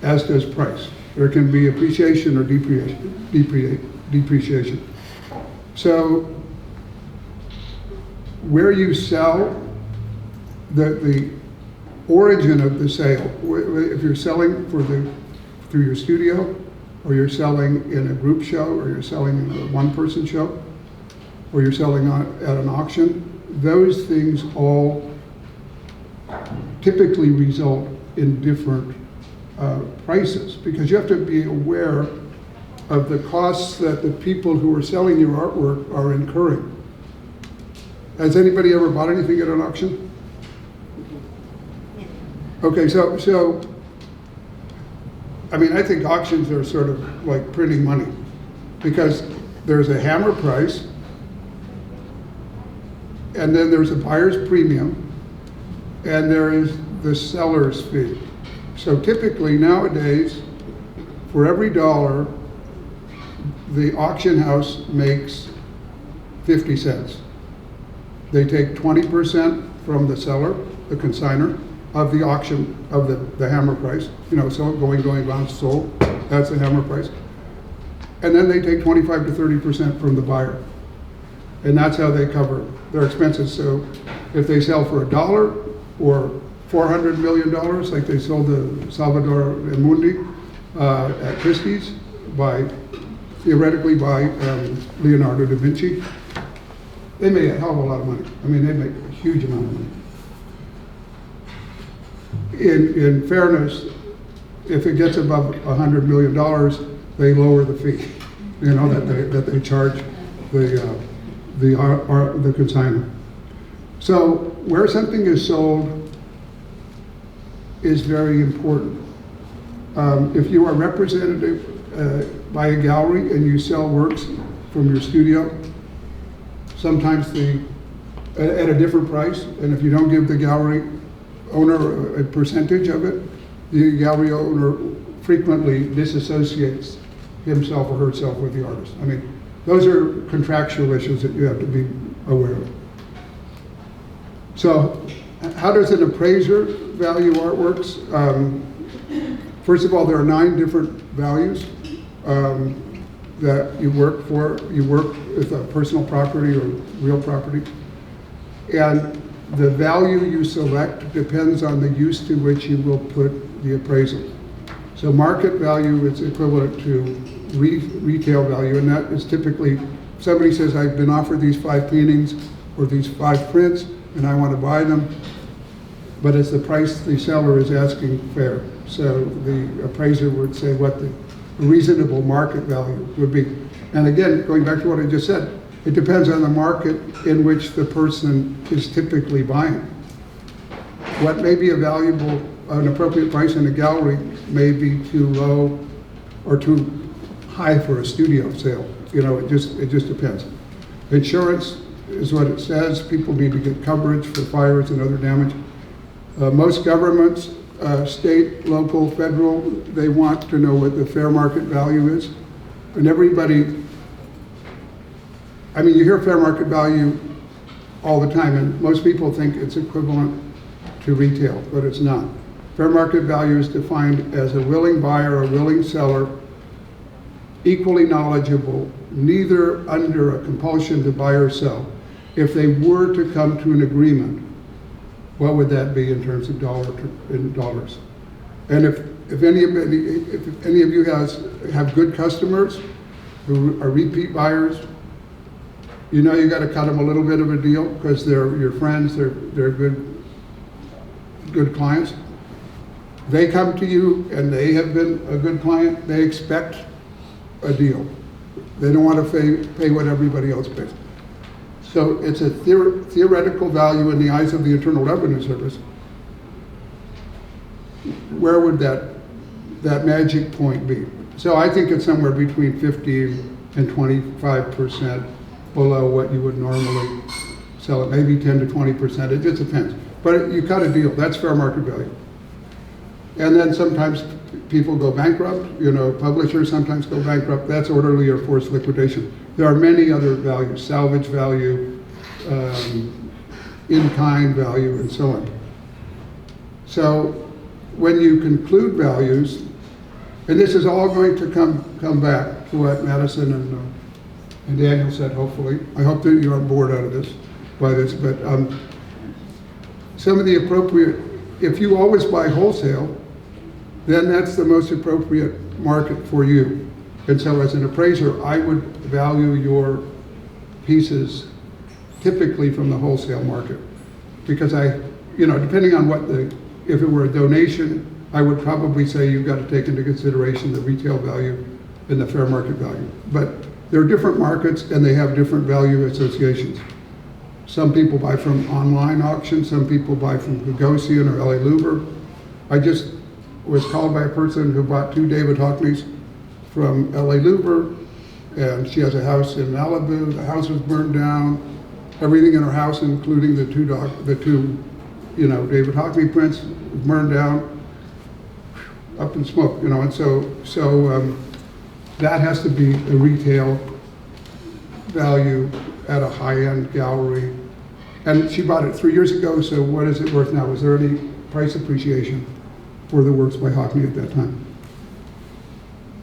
as does price. There can be appreciation or depreciation. So where you sell, the origin of the sale, if you're selling through your studio, or you're selling in a group show, or you're selling in a one-person show, or you're selling at an auction, those things all typically result in different prices, because you have to be aware of the costs that the people who are selling your artwork are incurring. Has anybody ever bought anything at an auction? Okay, so I mean, I think auctions are sort of like printing money, because there's a hammer price, and then there's a buyer's premium, and there is the seller's fee. So typically nowadays, for every dollar, the auction house makes 50 cents. They take 20% from the seller, the consignor, of the auction, of the hammer price, so going, round, sold, that's the hammer price. And then they take 25 to 30% from the buyer. And that's how they cover their expenses. So if they sell for $1 or $400 million, like they sold the Salvador and Mundi at Christie's, theoretically by Leonardo da Vinci, they made a hell of a lot of money. I mean, they make a huge amount of money. In fairness, if it gets above $100 million, they lower the fee, that they charge the consignor. So where something is sold is very important. If you are represented by a gallery and you sell works from your studio, sometimes at a different price, and if you don't give the gallery owner a percentage of it, the gallery owner frequently disassociates himself or herself with the artist. I mean, those are contractual issues that you have to be aware of. So how does an appraiser value artworks? First of all, there are 9 different values that you work for. You work with a personal property or real property. And the value you select depends on the use to which you will put the appraisal. So market value is equivalent to retail value, and that is typically, somebody says, I've been offered these 5 paintings or these 5 prints, and I want to buy them, but it's the price the seller is asking fair. So the appraiser would say what the reasonable market value would be. And again, going back to what I just said, it depends on the market in which the person is typically buying. What may be an appropriate price in a gallery may be too low or too high for a studio sale. It just depends. Insurance is what it says. People need to get coverage for fires and other damage. Most governments, state, local, federal, they want to know what the fair market value is. And everybody, I mean, you hear fair market value all the time, and most people think it's equivalent to retail, but it's not. Fair market value is defined as a willing buyer or willing seller, equally knowledgeable, neither under a compulsion to buy or sell. If they were to come to an agreement, what would that be in terms of dollars? And if any of you have good customers who are repeat buyers, you got to cut them a little bit of a deal because they're your friends, they're good clients. They come to you and they have been a good client, they expect a deal. They don't want to pay what everybody else pays. So it's a theoretical value in the eyes of the Internal Revenue Service. Where would that magic point be? So I think it's somewhere between 15 and 25% below what you would normally sell it, maybe 10 to 20%, it just depends. But you cut a deal, that's fair market value. And then sometimes people go bankrupt, publishers sometimes go bankrupt, that's orderly or forced liquidation. There are many other values, salvage value, in-kind value, and so on. So when you conclude values, And this is all going to come back to what Madison and Daniel said, hopefully. I hope that you're on board out of this, by this, but some of the appropriate, if you always buy wholesale, then that's the most appropriate market for you. And so as an appraiser, I would value your pieces typically from the wholesale market. Because depending on if it were a donation, I would probably say you've got to take into consideration the retail value and the fair market value. But there are different markets and they have different value associations. Some people buy from online auctions, some people buy from Gagosian or LA Louver. I just was called by a person who bought 2 David Hockneys from LA Louver, and she has a house in Malibu. The house was burned down. Everything in her house, including the two David Hockney prints, was burned down, up in smoke, and so that has to be a retail value at a high-end gallery. And she bought it 3 years ago, so what is it worth now? Was there any price appreciation for the works by Hockney at that time?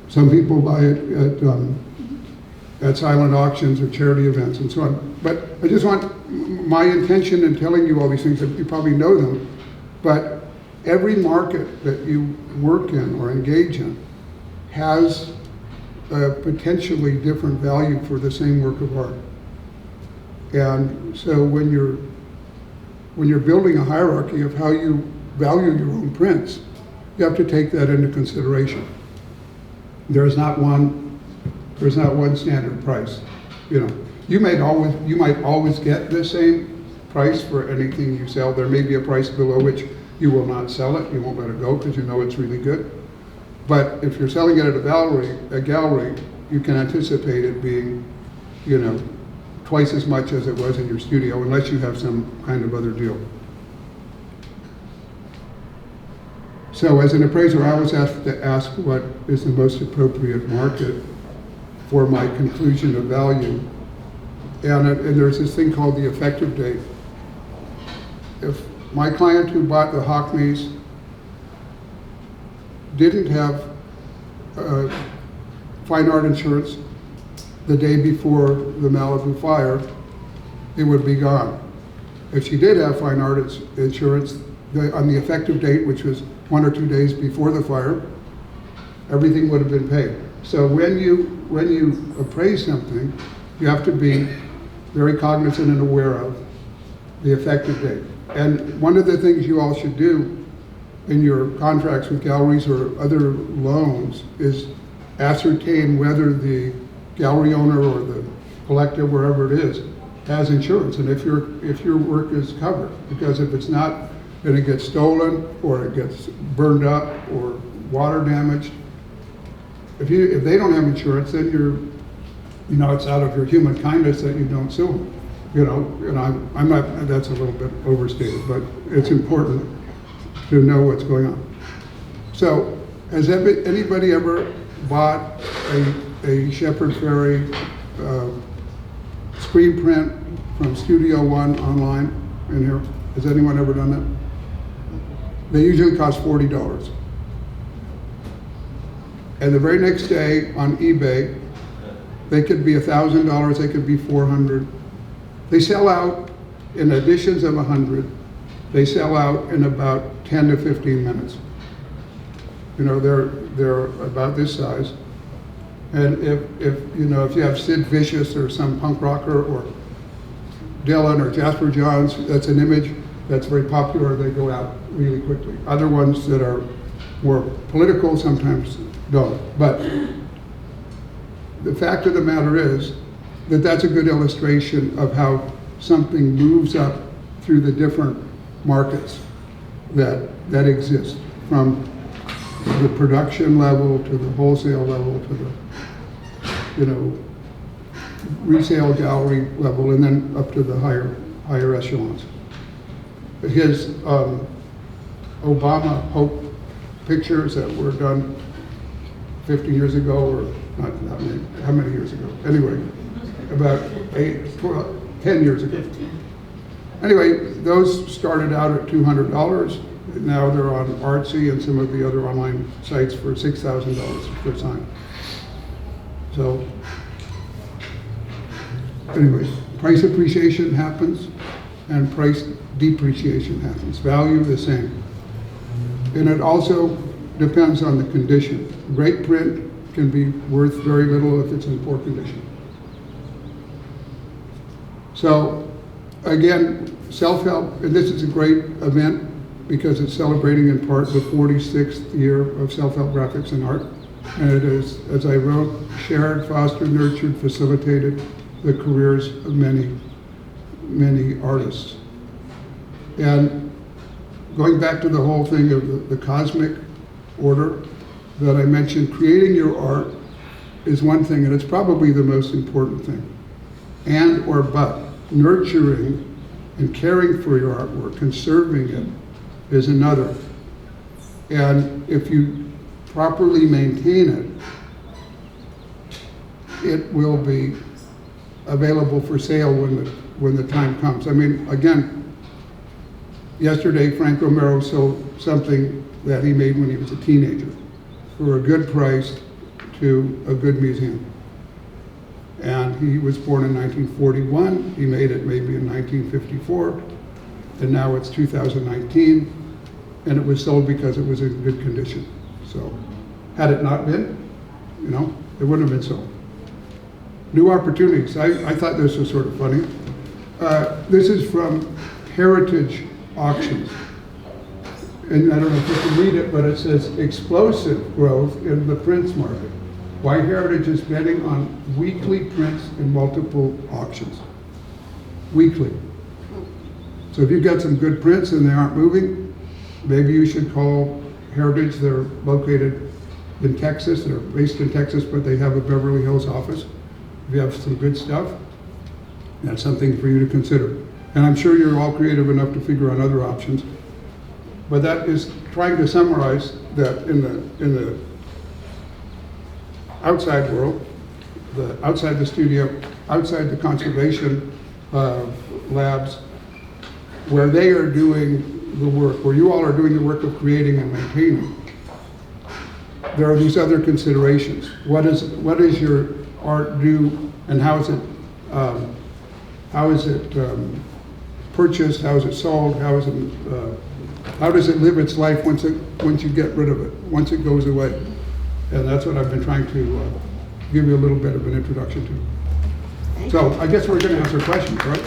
Some people buy it at silent auctions or charity events and so on. But I just want, my intention in telling you all these things, that you probably know them, but every market that you work in or engage in has a potentially different value for the same work of art. And so when you're building a hierarchy of how you value your own prints, you have to take that into consideration. There's not one standard price. You might always get the same price for anything you sell. There may be a price below which you will not sell it. You won't let it go because you know it's really good. But if you're selling it at a gallery, you can anticipate it being, twice as much as it was in your studio, unless you have some kind of other deal. So as an appraiser, I always have to ask what is the most appropriate market for my conclusion of value. And there's this thing called the effective date. If my client who bought the Hockneys didn't have fine art insurance the day before the Malibu fire, it would be gone. If she did have fine art insurance, on the effective date, which was 1 or 2 days before the fire, everything would have been paid. So when you appraise something, you have to be very cognizant and aware of the effective date. And one of the things you all should do in your contracts with galleries or other loans is ascertain whether the gallery owner or the collective, wherever it is, has insurance, and if your work is covered. Because if it's not, then it gets stolen or it gets burned up or water damaged. If they don't have insurance, then it's out of your human kindness that you don't sue them. And I'm not, that's a little bit overstated, but it's important to know what's going on. So, has anybody ever bought a Shepard Fairey screen print from Studio One online in here? Has anyone ever done that? They usually cost $40. And the very next day on eBay, they could be $1,000, they could be $400. They sell out in editions of 100. They sell out in about 10 to 15 minutes. They're about this size. And if you have Sid Vicious or some punk rocker or Dylan or Jasper Johns, that's an image that's very popular, they go out really quickly. Other ones that are more political sometimes don't. But the fact of the matter is that that's a good illustration of how something moves up through the different markets that exist, from the production level to the wholesale level to the resale gallery level, and then up to the higher echelons. His Obama Hope pictures that were done 50 years ago, or not that many, how many years ago? Anyway, about 10 years ago. Anyway, those started out at $200. Now they're on Artsy and some of the other online sites for $6,000 per sign. So, anyways, price appreciation happens and price depreciation happens. Value the same. And it also depends on the condition. Great print can be worth very little if it's in poor condition. So, again, self-help, and this is a great event because it's celebrating in part the 46th year of self-help graphics and art. And it is, as I wrote, shared, fostered, nurtured, facilitated the careers of many, many artists. And going back to the whole thing of the cosmic order that I mentioned, creating your art is one thing, and it's probably the most important thing. But nurturing and caring for your artwork, conserving it, is another. And if you properly maintain it, it will be available for sale when the time comes. I mean, again, yesterday Frank Romero sold something that he made when he was a teenager for a good price to a good museum. And he was born in 1941, he made it maybe in 1954, and now it's 2019, and it was sold because it was in good condition. So, had it not been, it wouldn't have been sold. New opportunities. I thought this was sort of funny. This is from Heritage Auctions. And I don't know if you can read it, but it says, explosive growth in the prints market. Why Heritage is betting on weekly prints in multiple auctions. Weekly. So if you've got some good prints and they aren't moving, maybe you should call Heritage. They're located in Texas. They're based in Texas, but they have a Beverly Hills office. If you have some good stuff, that's something for you to consider. And I'm sure you're all creative enough to figure out other options. But that is trying to summarize that in the outside world, outside the studio, outside the conservation labs, where they are doing the work, where you all are doing the work of creating and maintaining, there are these other considerations. What is your art do, and how is it purchased? How is it sold? How does it live its life once you get rid of it? Once it goes away? And that's what I've been trying to give you a little bit of an introduction to. So I guess we're going to answer questions, right?